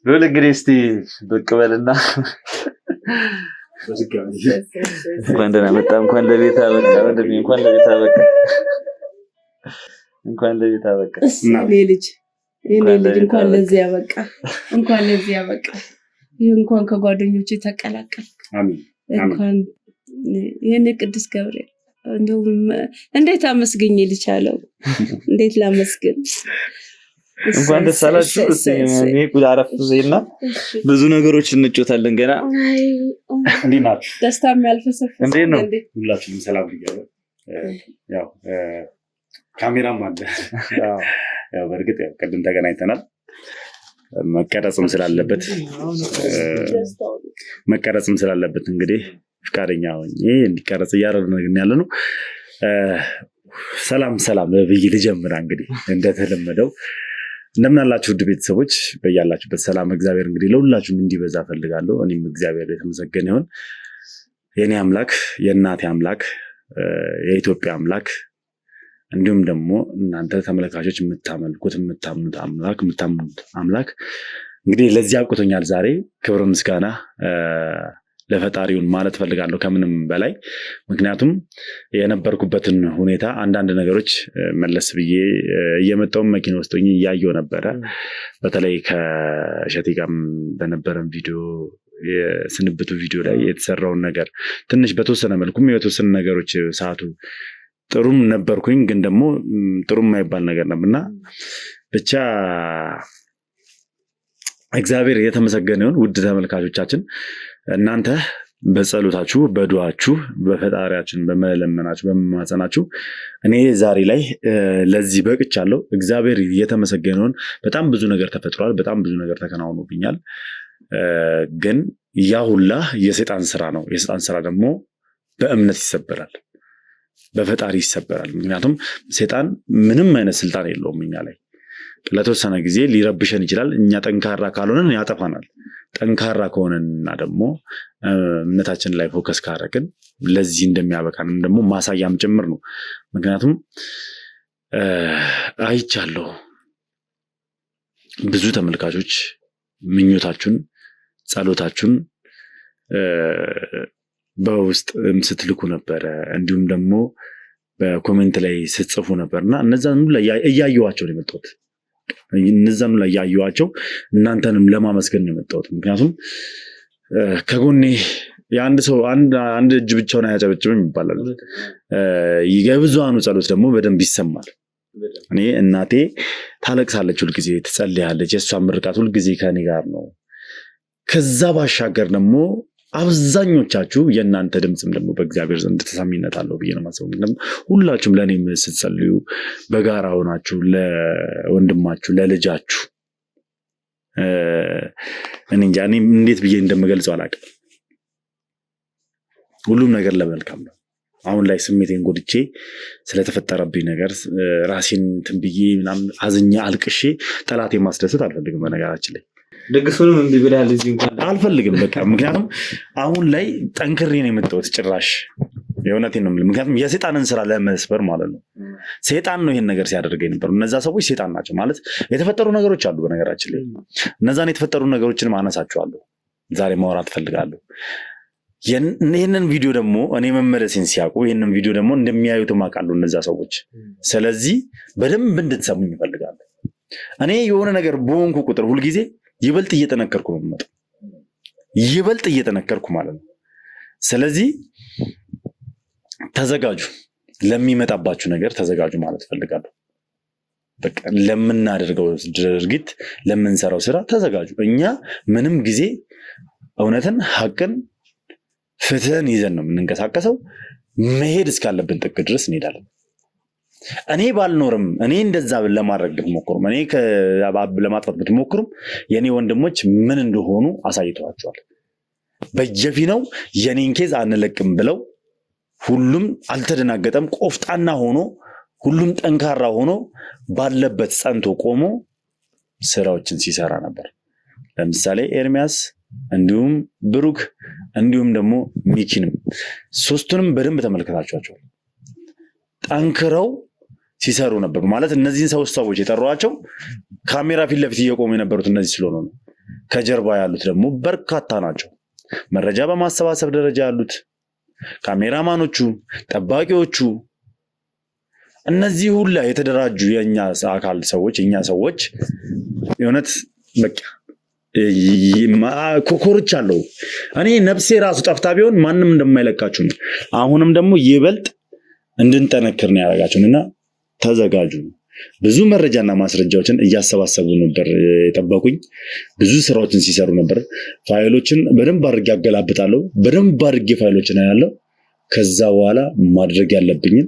ሉል እንግዲህ እስቲ ብቅ በልና እንኳን ደህና መጣ። እንኳን ለቤት አበቃ። ወንድሜ እንኳን ለቤት አበቃ። እንኳን ለቤት አበቃ። እኔ ልጅ እንኳን ለዚህ ያበቃ። እንኳን ለዚህ ያበቃ። ይሄ እንኳን ከጓደኞቼ ተቀላቀል። አሜን። እንኳን የኔ ቅዱስ ገብርኤል እንደው እንዴት አመስግኝ ልቻለው? እንዴት ላመስግን? እንኳን ደስ አላችሁ። እኔ ቁጭ አረፍ ዘይና ብዙ ነገሮች እንጮታለን ገና። እንዴት ናችሁ? ደስታ የሚያልፈሰፍ እንዴት ነው? ሁላችሁም ሰላም ብያለሁ። ያው ካሜራም አለ። ያው በእርግጥ ቅድም ተገናኝተናል። መቀረጽም ስላለበት እንግዲህ ፍቃደኛ ሆኜ እንዲቀረጽ እያደረግን ያለ ነው። ሰላም ብዬ ልጀምር። እንግዲህ እንደተለመደው እንደምን አላችሁ ውድ ቤተሰቦች? በያላችሁበት ሰላም እግዚአብሔር እንግዲህ ለሁላችሁም እንዲበዛ ፈልጋለሁ። እኔም እግዚአብሔር የተመሰገነ ይሁን። የኔ አምላክ፣ የእናቴ አምላክ፣ የኢትዮጵያ አምላክ እንዲሁም ደግሞ እናንተ ተመልካቾች የምታመልኩት የምታምኑት አምላክ እንግዲህ ለዚህ አብቅቶኛል። ዛሬ ክብር ምስጋና ለፈጣሪውን ማለት ፈልጋለሁ ከምንም በላይ። ምክንያቱም የነበርኩበትን ሁኔታ አንዳንድ ነገሮች መለስ ብዬ እየመጣውን መኪና ውስጥ ሆኜ እያየሁ ነበረ። በተለይ ከእሸቴ ጋር በነበረን ቪዲዮ የስንብቱ ቪዲዮ ላይ የተሰራውን ነገር ትንሽ በተወሰነ መልኩም የተወሰነ ነገሮች ሰዓቱ ጥሩም ነበርኩኝ፣ ግን ደግሞ ጥሩም የማይባል ነገር ነበር እና ብቻ እግዚአብሔር የተመሰገነ ይሁን። ውድ ተመልካቾቻችን እናንተ በጸሎታችሁ በዱዓችሁ በፈጣሪያችን በመለመናችሁ በመማጸናችሁ እኔ ዛሬ ላይ ለዚህ በቅቻለሁ። እግዚአብሔር የተመሰገነ ይሁን። በጣም ብዙ ነገር ተፈጥሯል። በጣም ብዙ ነገር ተከናውኖብኛል። ግን ያ ሁላ የሰይጣን ስራ ነው። የሰይጣን ስራ ደግሞ በእምነት ይሰበራል፣ በፈጣሪ ይሰበራል። ምክንያቱም ሰይጣን ምንም አይነት ስልጣን የለውም እኛ ላይ። ለተወሰነ ጊዜ ሊረብሸን ይችላል። እኛ ጠንካራ ካልሆነን ያጠፋናል። ጠንካራ ከሆነና ደግሞ እምነታችን ላይ ፎከስ ካረግን ለዚህ እንደሚያበቃንም ደግሞ ማሳያም ጭምር ነው። ምክንያቱም አይቻለሁ ብዙ ተመልካቾች ምኞታችሁን ጸሎታችሁን በውስጥ ስትልኩ ነበረ፣ እንዲሁም ደግሞ በኮሜንት ላይ ስትጽፉ ነበርና እነዛን ሁሉ እያየኋቸው ነው የመጣሁት። እነዛን ላይ ያዩዋቸው እናንተንም ለማመስገን ነው የመጣሁት። ምክንያቱም ከጎኔ የአንድ ሰው አንድ እጅ ብቻውን አያጨበጭብም ይባላል። የብዙሃኑ ጸሎት ደግሞ በደንብ ይሰማል። እኔ እናቴ ታለቅሳለች፣ ሁልጊዜ ትጸልያለች። የእሷ ምርቃት ሁልጊዜ ከኔ ጋር ነው። ከዛ ባሻገር ደግሞ አብዛኞቻችሁ የእናንተ ድምፅም ደግሞ በእግዚአብሔር ዘንድ ተሰሚነት አለው ብዬ ነው የማስበው። ሁላችሁም ለእኔ ስትጸልዩ በጋራ ሆናችሁ ለወንድማችሁ ለልጃችሁ እኔ እንጃ እኔ እንዴት ብዬ እንደምገልጸው አላውቅም። ሁሉም ነገር ለመልካም ነው። አሁን ላይ ስሜቴን ጎድቼ ስለተፈጠረብኝ ነገር ራሴን እንትን ብዬ ምናምን አዝኜ አልቅሼ ጠላቴ ማስደሰት አልፈልግም። በነገራችን ላይ ደግሱንም እንቢ ብለሃል እዚህ እንኳን አልፈልግም። በቃ ምክንያቱም አሁን ላይ ጠንክሬ ነው የመጣሁት። ጭራሽ የእውነቴን ነው የምልህ። ምክንያቱም የሰይጣንን ስራ ለመስበር ማለት ነው። ሰይጣን ነው ይሄን ነገር ሲያደርገ የነበረው። እነዛ ሰዎች ሰይጣን ናቸው ማለት የተፈጠሩ ነገሮች አሉ። በነገራችን ላይ እነዛን የተፈጠሩ ነገሮችንም አነሳቸዋለሁ። ዛሬ ማውራት ፈልጋለሁ። ይህንን ቪዲዮ ደግሞ እኔ መመለሴን ሲያውቁ ይህንን ቪዲዮ ደግሞ እንደሚያዩት አውቃለሁ እነዛ ሰዎች። ስለዚህ በደንብ እንድትሰሙኝ እፈልጋለሁ። እኔ የሆነ ነገር በሆንኩ ቁጥር ሁልጊዜ ይበልጥ እየጠነከርኩ ነው የምመጣው። ይበልጥ እየጠነከርኩ ማለት ነው። ስለዚህ ተዘጋጁ፣ ለሚመጣባችሁ ነገር ተዘጋጁ ማለት ፈልጋለሁ። በቃ ለምናደርገው ድርጊት ለምንሰራው ስራ ተዘጋጁ። እኛ ምንም ጊዜ እውነትን፣ ሐቅን፣ ፍትህን ይዘን ነው የምንንቀሳቀሰው። መሄድ እስካለብን ጥግ ድረስ እንሄዳለን። እኔ ባልኖርም እኔ እንደዛ ለማድረግ ብትሞክሩም እኔ ለማጥፋት ብትሞክሩም የኔ ወንድሞች ምን እንደሆኑ አሳይተዋቸዋል። በየፊናው የኔን ኬዝ አንለቅም ብለው ሁሉም አልተደናገጠም። ቆፍጣና ሆኖ ሁሉም ጠንካራ ሆኖ ባለበት ጸንቶ ቆሞ ስራዎችን ሲሰራ ነበር። ለምሳሌ ኤርሚያስ፣ እንዲሁም ብሩክ፣ እንዲሁም ደግሞ ሚኪንም ሶስቱንም በደንብ ተመልከታችኋቸዋል። ጠንክረው ሲሰሩ ነበር ማለት እነዚህን ሰዎች የጠሯቸው ካሜራ ፊት ለፊት እየቆሙ የነበሩት እነዚህ ስለሆኑ ነው። ከጀርባ ያሉት ደግሞ በርካታ ናቸው። መረጃ በማሰባሰብ ደረጃ ያሉት ካሜራማኖቹ፣ ጠባቂዎቹ፣ እነዚህ ሁላ የተደራጁ የኛ አካል ሰዎች የኛ ሰዎች የእውነት በቃ ኮርቻለሁ። እኔ ነፍሴ ራሱ ጠፍታ ቢሆን ማንም እንደማይለቃችሁ ነው። አሁንም ደግሞ ይበልጥ እንድንጠነክር ነው ያደረጋችሁና ተዘጋጁ። ብዙ መረጃና ማስረጃዎችን እያሰባሰቡ ነበር የጠበቁኝ። ብዙ ስራዎችን ሲሰሩ ነበር። ፋይሎችን በደንብ አድርጌ አገላብጣለሁ። በደንብ አድርጌ ፋይሎችን አያለሁ። ከዛ በኋላ ማድረግ ያለብኝን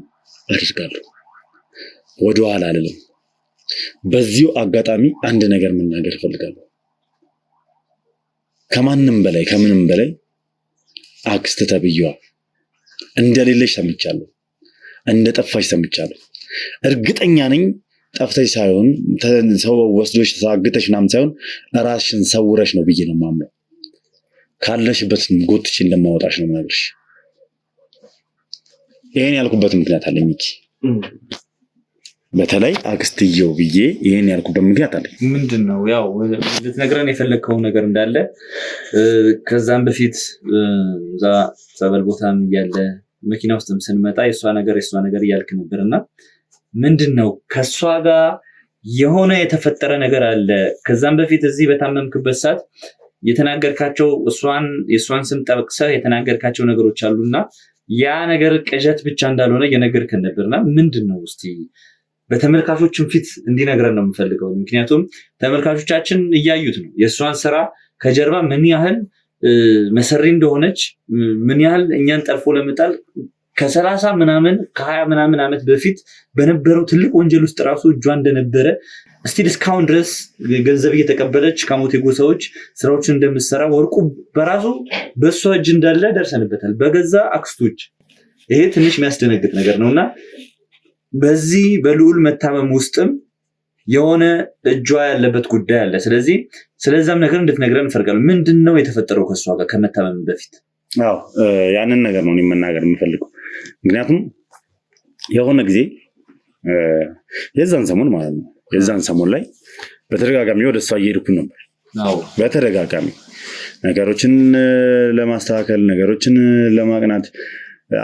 አድርጋለሁ። ወደኋላ አልልም። በዚሁ አጋጣሚ አንድ ነገር መናገር እፈልጋለሁ። ከማንም በላይ ከምንም በላይ አክስት ተብዬዋ እንደሌለሽ ሰምቻለሁ። እንደጠፋሽ ሰምቻለሁ። እርግጠኛ ነኝ ጠፍተሽ ሳይሆን ሰው ወስዶሽ ታግተሽ ምናምን ሳይሆን ራስሽን ሰውረሽ ነው ብዬ ነው የማምነው። ካለሽበት ጎትቼ እንደማወጣሽ ነው የምነግርሽ። ይሄን ያልኩበት ምክንያት አለኝ ሚኪ። በተለይ አክስትየው ብዬ ይሄን ያልኩበት ምክንያት አለኝ። ምንድነው? ያው ልትነግረን የፈለግከው ነገር እንዳለ ከዛም በፊት እዛ ጸበል ቦታም እያለ መኪና ውስጥም ስንመጣ የሷ ነገር እያልክ ነበርና ምንድነው ከሷ ጋር የሆነ የተፈጠረ ነገር አለ? ከዛም በፊት እዚህ በታመምክበት ሰዓት የተናገርካቸው የሷን ስም ጠቅሰህ የተናገርካቸው ነገሮች አሉና ያ ነገር ቅዠት ብቻ እንዳልሆነ እየነገርከን ነበርና ምንድነው? እስቲ በተመልካቾችን ፊት እንዲነግረን ነው የምፈልገው። ምክንያቱም ተመልካቾቻችን እያዩት ነው የእሷን ስራ ከጀርባ ምን ያህል መሰሪ እንደሆነች፣ ምን ያህል እኛን ጠልፎ ለመጣል ከ30 ምናምን ከ20 ምናምን ዓመት በፊት በነበረው ትልቅ ወንጀል ውስጥ ራሱ እጇ እንደነበረ እስቲል እስካሁን ድረስ ገንዘብ እየተቀበለች ከሞቴ ጎሳዎች ስራዎችን እንደምትሰራ ወርቁ በራሱ በእሷ እጅ እንዳለ ደርሰንበታል፣ በገዛ አክስቶች። ይሄ ትንሽ የሚያስደነግጥ ነገር ነውና በዚህ በልዑል መታመም ውስጥም የሆነ እጇ ያለበት ጉዳይ አለ። ስለዚህ ስለዛም ነገር እንድትነግረን እንፈልጋለን። ምንድነው የተፈጠረው ከእሷ ጋር ከመታመም በፊት? አዎ ያንን ነገር ነው መናገር የምፈልገው። ምክንያቱም የሆነ ጊዜ የዛን ሰሞን ማለት ነው የዛን ሰሞን ላይ በተደጋጋሚ ወደ እሷ እየሄድኩ ነበር። በተደጋጋሚ ነገሮችን ለማስተካከል ነገሮችን ለማቅናት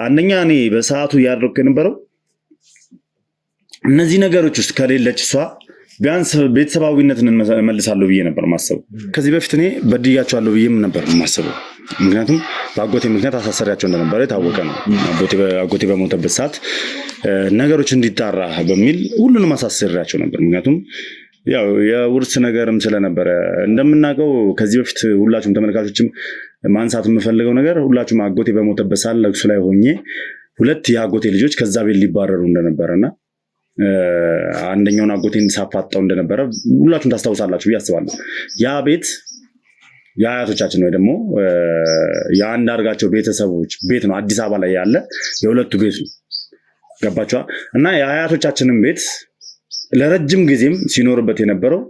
አንደኛ እኔ በሰዓቱ እያደረኩ የነበረው እነዚህ ነገሮች ውስጥ ከሌለች እሷ ቢያንስ ቤተሰባዊነትን እመልሳለሁ ብዬ ነበር ማሰቡ። ከዚህ በፊት እኔ በድያቸዋለሁ ብዬም ነበር ማሰቡ። ምክንያቱም በአጎቴ ምክንያት አሳሰሪያቸው እንደነበረ የታወቀ ነው። አጎቴ በሞተበት ሰዓት ነገሮች እንዲጣራ በሚል ሁሉንም አሳሰሪያቸው ነበር። ምክንያቱም ያው የውርስ ነገርም ስለነበረ እንደምናውቀው ከዚህ በፊት ሁላችሁም ተመልካቾችም ማንሳት የምፈልገው ነገር ሁላችሁም አጎቴ በሞተበት ሰዓት ለቅሶ ላይ ሆኜ 2 የአጎቴ ልጆች ከዛ ቤት ሊባረሩ እንደነበረና አንደኛውን አጎቴን ሳፋጣው እንደነበረ ሁላችሁም ታስታውሳላችሁ ብዬ አስባለሁ። ያ ቤት የአያቶቻችን ወይ ደግሞ የአንዳርጋቸው ቤተሰቦች ቤት ነው። አዲስ አበባ ላይ ያለ የሁለቱ ቤት ነው። ገባችኋ? እና የአያቶቻችንን ቤት ለረጅም ጊዜም ሲኖርበት የነበረው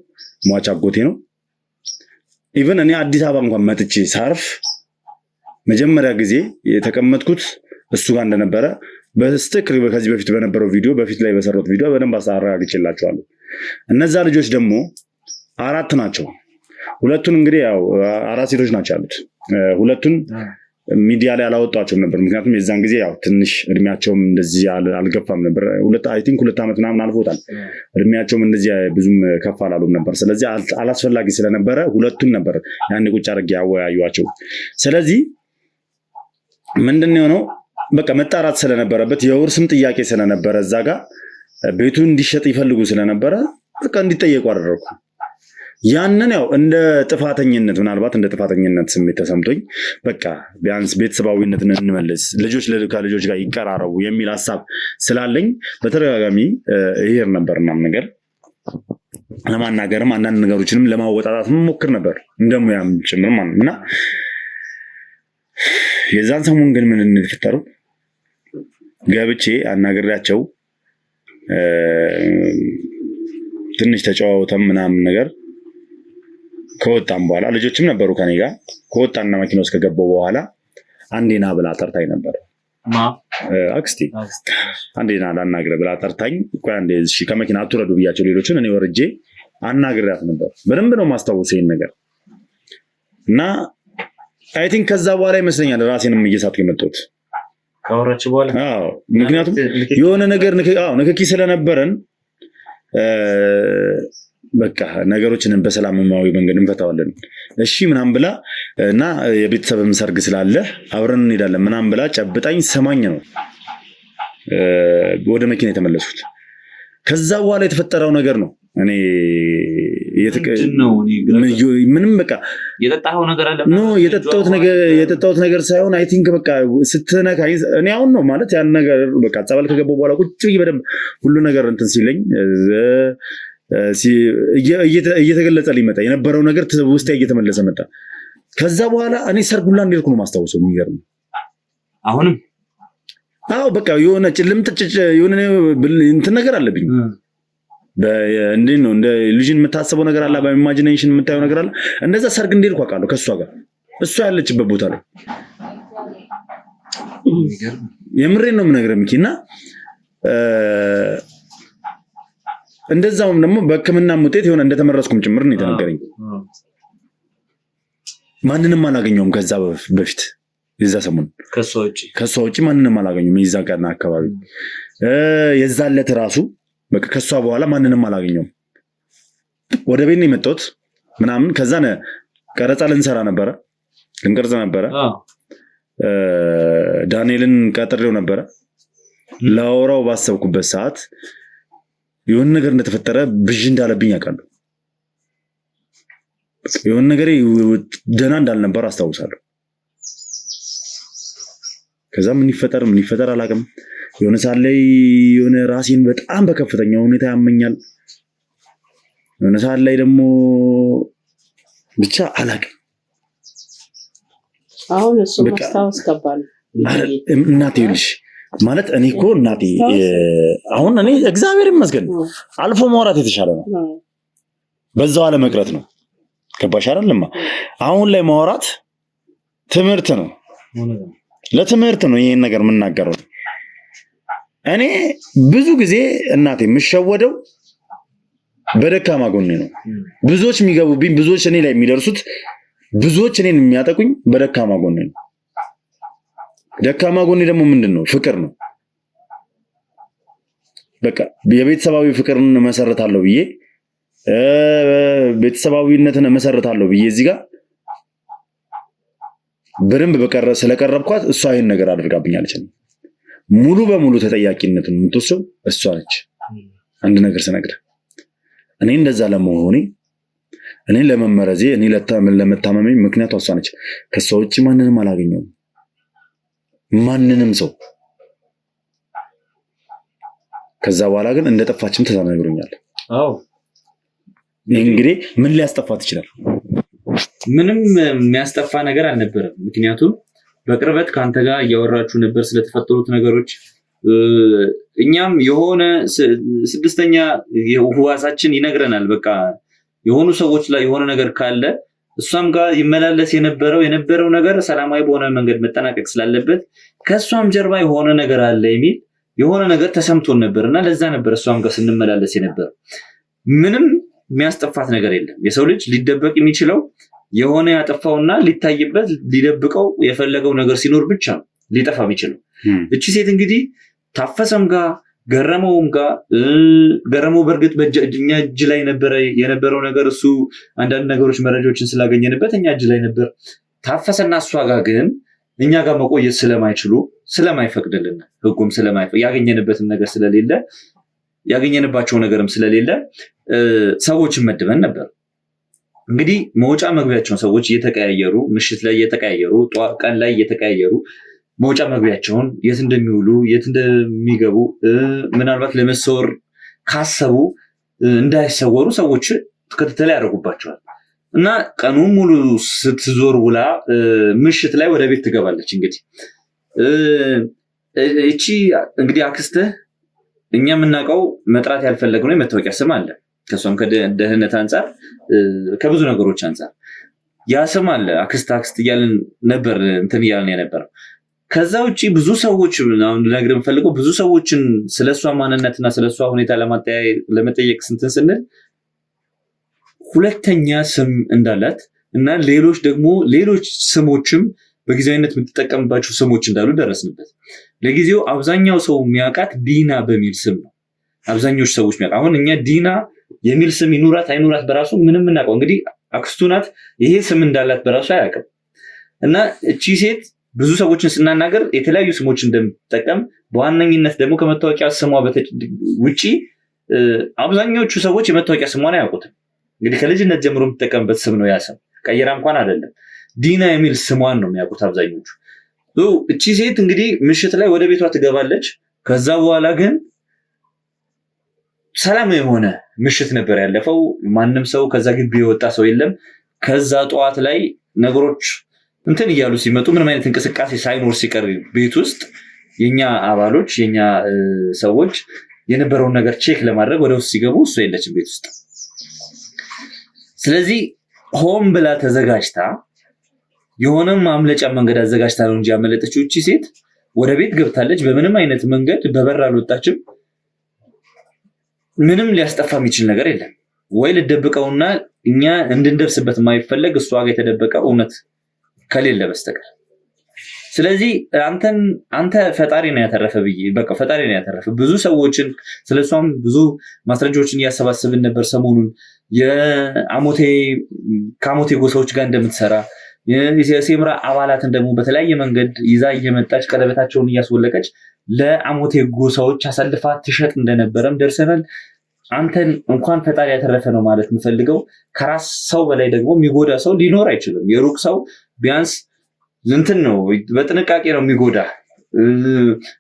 ሟች አጎቴ ነው። ኢቭን እኔ አዲስ አበባ እንኳን መጥቼ ሳርፍ መጀመሪያ ጊዜ የተቀመጥኩት እሱ ጋር እንደነበረ በስትክክል ከዚህ በፊት በነበረው ቪዲዮ በፊት ላይ በሰራሁት ቪዲዮ በደንብ አረጋግጬላችኋለሁ። እነዛ ልጆች ደግሞ 4 ናቸው። ሁለቱን እንግዲህ ያው 4 ሴቶች ናቸው ያሉት። ሁለቱን ሚዲያ ላይ አላወጣቸውም ነበር። ምክንያቱም የዛን ጊዜ ያው ትንሽ እድሜያቸውም እንደዚህ አልገፋም ነበር። አይ ቲንክ 2 ዓመት ምናምን አልፎታል። እድሜያቸውም እንደዚህ ብዙም ከፍ አላሉም ነበር። ስለዚህ አላስፈላጊ ስለነበረ ሁለቱን ነበር ያኔ ቁጭ አድርጌ ያወያዩዋቸው። ስለዚህ ምንድነው የሆነው? በቃ መጣራት ስለነበረበት የውርስም ጥያቄ ስለነበረ እዛ ጋር ቤቱ እንዲሸጥ ይፈልጉ ስለነበረ በቃ እንዲጠየቁ አደረኩ። ያንን ያው እንደ ጥፋተኝነት ምናልባት እንደ ጥፋተኝነት ስሜት ተሰምቶኝ በቃ ቢያንስ ቤተሰባዊነትን እንመልስ፣ ልጆች ከልጆች ጋር ይቀራረቡ የሚል ሀሳብ ስላለኝ በተደጋጋሚ ይሄር ነበር ምናምን ነገር ለማናገርም አንዳንድ ነገሮችንም ለማወጣጣት ሞክር ነበር እንደሙያም ጭምር ማለት እና የዛን ሰሞን ግን ምን እንደተፈጠረው ገብቼ አናግሬያቸው ትንሽ ተጨዋውተም ምናምን ነገር ከወጣም በኋላ ልጆችም ነበሩ ከኔ ጋር ከወጣና መኪና ውስጥ ከገባው በኋላ አንዴና ብላ ጠርታኝ ነበር። አክስቴ አንዴና ላናግረ ብላ ጠርታኝ ቆይ አንዴ እሺ ከመኪና አትወረዱ ብያቸው ሌሎችን እኔ ወርጄ አናግሬያት ነበር። በደንብ ነው ማስታወስ ይሄን ነገር እና አይ ቲንክ ከዛ በኋላ ይመስለኛል ራሴንም እየሳትኩ የመጣሁት ካወራች በኋላ። አዎ ምክንያቱም የሆነ ነገር ንክኪ ስለነበረን በቃ ነገሮችን በሰላማዊ መንገድ እንፈታዋለን እሺ ምናምን ብላ እና የቤተሰብም ሰርግ ስላለ አብረን እንሄዳለን ምናምን ብላ ጨብጣኝ ሰማኝ ነው ወደ መኪና የተመለሱት። ከዛ በኋላ የተፈጠረው ነገር ነው እኔ ምንም በቃ የጠጣው ነገር አለ ነው የጠጣሁት ነገር ሳይሆን አይ ቲንክ በቃ ስትነካኝ እኔ አሁን ነው ማለት ያን ነገር በቃ ጸበል ከገባው በኋላ ቁጭ ብዬ በደንብ ሁሉ ነገር እንትን ሲለኝ እየተገለጸልኝ መጣ። የነበረው ነገር ውስጤ እየተመለሰ መጣ። ከዛ በኋላ እኔ ሰርጉላ እንደልኩ ነው ማስታወሰው። የሚገርም አሁንም በቃ የሆነ ጭልምጥጭ የሆነ እንትን ነገር አለብኝ። እንዴት ነው እንደ ልጅን የምታስበው ነገር አለ፣ በኢማጂኔሽን የምታየው ነገር አለ። እንደዛ ሰርግ እንደልኩ አውቃለሁ ከሷ ጋር እሷ ያለችበት ቦታ ላይ የምሬን ነው የምነግርህ ሚኪ። እና እንደዛውም ደግሞ በሕክምናም ውጤት የሆነ እንደተመረስኩም ጭምር ነው የተነገረኝ። ማንንም አላገኘውም ከዛ በፊት የዛ ሰሞን ከሷ ውጪ ማንንም አላገኘውም። የዛ ቀን አካባቢ የዛለት ራሱ በቃ ከሷ በኋላ ማንንም አላገኘውም። ወደ ቤት ነው የመጣሁት ምናምን። ከዛ ቀረጻ ልንሰራ ነበረ ልንቀርጽ ነበረ። ዳንኤልን ቀጥሬው ነበረ። ላወራው ባሰብኩበት ሰዓት የሆነ ነገር እንደተፈጠረ ብዥ እንዳለብኝ አውቃለሁ። የሆነ ነገር ደህና እንዳልነበር አስታውሳለሁ። ከዛ ምን ይፈጠር አላውቅም። የሆነ ሰዓት ላይ የሆነ ራሴን በጣም በከፍተኛ ሁኔታ ያመኛል። የሆነ ሰዓት ላይ ደግሞ ብቻ አላውቅም። አሁን እሱ ማስታወስ ከባድ እናቴ ይልሽ ማለት እኔ እኮ እናቴ አሁን እኔ እግዚአብሔር ይመስገን አልፎ ማውራት የተሻለ ነው። በዛው አለ መቅረት ነው። ገባሽ አይደለም? አሁን ላይ ማውራት ትምህርት ነው። ለትምህርት ነው ይሄን ነገር የምናገረው። እኔ ብዙ ጊዜ እናቴ የምሸወደው በደካማ ጎኔ ነው። ብዙዎች የሚገቡብኝ፣ ብዙዎች እኔ ላይ የሚደርሱት፣ ብዙዎች እኔን የሚያጠቁኝ በደካማ ጎኔ ነው። ደካማ ጎኔ ደግሞ ምንድን ነው? ፍቅር ነው። በቃ የቤተሰባዊ ፍቅርን መሰረታለሁ ብዬ ቤተሰባዊነትን መሰረታለሁ ብዬ እዚህ ጋር በደንብ ስለቀረብኳት እሷ ይሄን ነገር አድርጋብኛለች። ሙሉ በሙሉ ተጠያቂነትን የምትወስደው እሷ ነች። አንድ ነገር ስነግርህ እኔ እንደዛ ለመሆኔ፣ እኔ ለመመረዜ፣ እኔ ለመታመሜ ምክንያቷ እሷ ነች። ከሷ ውጭ ማንንም አላገኘውም። ማንንም ሰው። ከዛ በኋላ ግን እንደጠፋችም ተነግሮኛል። አዎ እንግዲህ ምን ሊያስጠፋት ይችላል? ምንም የሚያስጠፋ ነገር አልነበረም። ምክንያቱም በቅርበት ከአንተ ጋር እያወራችሁ ነበር ስለተፈጠሩት ነገሮች። እኛም የሆነ ስድስተኛ ህዋሳችን ይነግረናል። በቃ የሆኑ ሰዎች ላይ የሆነ ነገር ካለ እሷም ጋር ይመላለስ የነበረው ነገር ሰላማዊ በሆነ መንገድ መጠናቀቅ ስላለበት ከእሷም ጀርባ የሆነ ነገር አለ የሚል የሆነ ነገር ተሰምቶን ነበርና ለዛ ነበር እሷም ጋር ስንመላለስ የነበረው። ምንም የሚያስጠፋት ነገር የለም። የሰው ልጅ ሊደበቅ የሚችለው የሆነ ያጠፋውና ሊታይበት ሊደብቀው የፈለገው ነገር ሲኖር ብቻ ነው ሊጠፋ የሚችለው። እቺ ሴት እንግዲህ ታፈሰም ጋር ገረመውም ጋር ገረመው በእርግጥ በእኛ እጅ ላይ የነበረው ነገር እሱ አንዳንድ ነገሮች መረጃዎችን ስላገኘንበት እኛ እጅ ላይ ነበር። ታፈሰና እሷ ጋር ግን እኛ ጋር መቆየት ስለማይፈቅድልን ህጉም ያገኘንበትም ነገር ስለሌለ ያገኘንባቸው ነገርም ስለሌለ ሰዎችን መድበን ነበር። እንግዲህ መውጫ መግቢያቸውን ሰዎች እየተቀያየሩ ምሽት ላይ እየተቀያየሩ ቀን ላይ እየተቀያየሩ መውጫ መግቢያቸውን የት እንደሚውሉ የት እንደሚገቡ ምናልባት ለመሰወር ካሰቡ እንዳይሰወሩ ሰዎች ክትትል ያደርጉባቸዋል። እና ቀኑን ሙሉ ስትዞር ውላ ምሽት ላይ ወደ ቤት ትገባለች። እንግዲህ እቺ እንግዲህ አክስትህ እኛ የምናውቀው መጥራት ያልፈለግነው የመታወቂያ ስም አለ። ከሷም ከደህንነት አንጻር ከብዙ ነገሮች አንጻር ያ ስም አለ። አክስት እያልን ነበር እንትን እያልን የነበረው። ከዛ ውጪ ብዙ ሰዎች አሁን ልነግርህ የምፈልገው ብዙ ሰዎችን ስለሷ ማንነትና ስለሷ ሁኔታ ለመጠየቅ ስንል ሁለተኛ ስም እንዳላት እና ሌሎች ስሞችም በጊዜያዊነት የምትጠቀምባቸው ስሞች እንዳሉ ደረስንበት። ለጊዜው አብዛኛው ሰው የሚያውቃት ዲና በሚል ስም ነው። አብዛኞቹ ሰዎች የሚያውቃት አሁን እኛ ዲና የሚል ስም ይኑራት አይኑራት በራሱ ምንም እናውቀው እንግዲህ አክስቱ ናት። ይሄ ስም እንዳላት በራሱ አያውቅም። እና እቺ ሴት ብዙ ሰዎችን ስናናገር የተለያዩ ስሞች እንደምትጠቀም በዋነኝነት ደግሞ ከመታወቂያ ስሟ ውጪ አብዛኞቹ ሰዎች የመታወቂያ ስሟን አያውቁትም። እንግዲህ ከልጅነት ጀምሮ የምትጠቀምበት ስም ነው። ያ ስም ቀይራ እንኳን አይደለም። ዲና የሚል ስሟን ነው የሚያውቁት አብዛኞቹ። እቺ ሴት እንግዲህ ምሽት ላይ ወደ ቤቷ ትገባለች። ከዛ በኋላ ግን ሰላም የሆነ ምሽት ነበር ያለፈው። ማንም ሰው ከዛ ግቢ የወጣ ሰው የለም። ከዛ ጠዋት ላይ ነገሮች እንትን እያሉ ሲመጡ ምንም አይነት እንቅስቃሴ ሳይኖር ሲቀር ቤት ውስጥ የኛ አባሎች የኛ ሰዎች የነበረውን ነገር ቼክ ለማድረግ ወደ ውስጥ ሲገቡ እሷ የለችም ቤት ውስጥ። ስለዚህ ሆም ብላ ተዘጋጅታ የሆነ ማምለጫ መንገድ አዘጋጅታ ነው እንጂ ያመለጠችው እቺ ሴት ወደ ቤት ገብታለች። በምንም አይነት መንገድ በበር አልወጣችም። ምንም ሊያስጠፋ የሚችል ነገር የለም። ወይ ልደብቀውና እኛ እንድንደርስበት የማይፈለግ እሷ ጋር የተደበቀ እውነት ከሌለ በስተቀር። ስለዚህ አንተ ፈጣሪ ነው ያተረፈ ብዬ በቃ ፈጣሪ ነው ያተረፈ። ብዙ ሰዎችን ስለሷም ብዙ ማስረጃዎችን እያሰባሰብን ነበር ሰሞኑን ከአሞቴ ጎሳዎች ጋር እንደምትሰራ የሴምራ አባላትን ደግሞ በተለያየ መንገድ ይዛ እየመጣች ቀለበታቸውን እያስወለቀች ለአሞቴ ጎሳዎች አሳልፋ ትሸጥ እንደነበረም ደርሰናል። አንተን እንኳን ፈጣሪ ያተረፈ ነው ማለት የምፈልገው ከራስ ሰው በላይ ደግሞ የሚጎዳ ሰው ሊኖር አይችልም። የሩቅ ሰው ቢያንስ እንትን ነው በጥንቃቄ ነው የሚጎዳ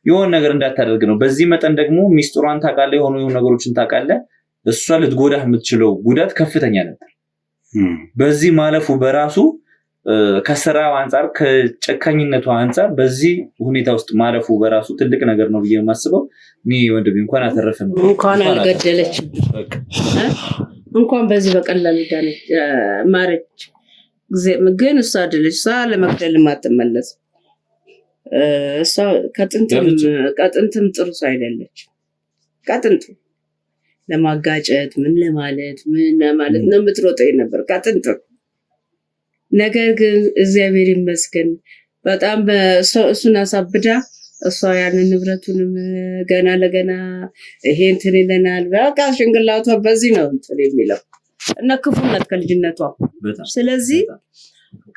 የሆነ ነገር እንዳታደርግ ነው። በዚህ መጠን ደግሞ ሚስጥሯን ታውቃለህ፣ የሆኑ ነገሮችን ታውቃለህ። እሷ ልትጎዳህ የምትችለው ጉዳት ከፍተኛ ነበር። በዚህ ማለፉ በራሱ ከስራው አንፃር ከጨካኝነቱ አንፃር በዚህ ሁኔታ ውስጥ ማለፉ በራሱ ትልቅ ነገር ነው ብዬ የማስበው። እኔ ወንድሜ እንኳን አተረፈ ነው እንኳን አልገደለችም እንኳን በዚህ በቀላሉ ዳነች ማረች። ግን እሷ አይደለች እሷ ለመግደል ማትመለስ እሷ ከጥንትም ጥሩ ሰው አይደለች። ከጥንቱ ለማጋጨት ምን ለማለት ነው የምትሮጠው ነበር ከጥንቱ። ነገር ግን እግዚአብሔር ይመስገን በጣም እሱን አሳብዳ እሷ ያንን ንብረቱንም ገና ለገና ይሄ እንትን ይለናል በቃ ሽንግላቷ በዚህ ነው እንትን የሚለው እና ክፉነት ከልጅነቷ። ስለዚህ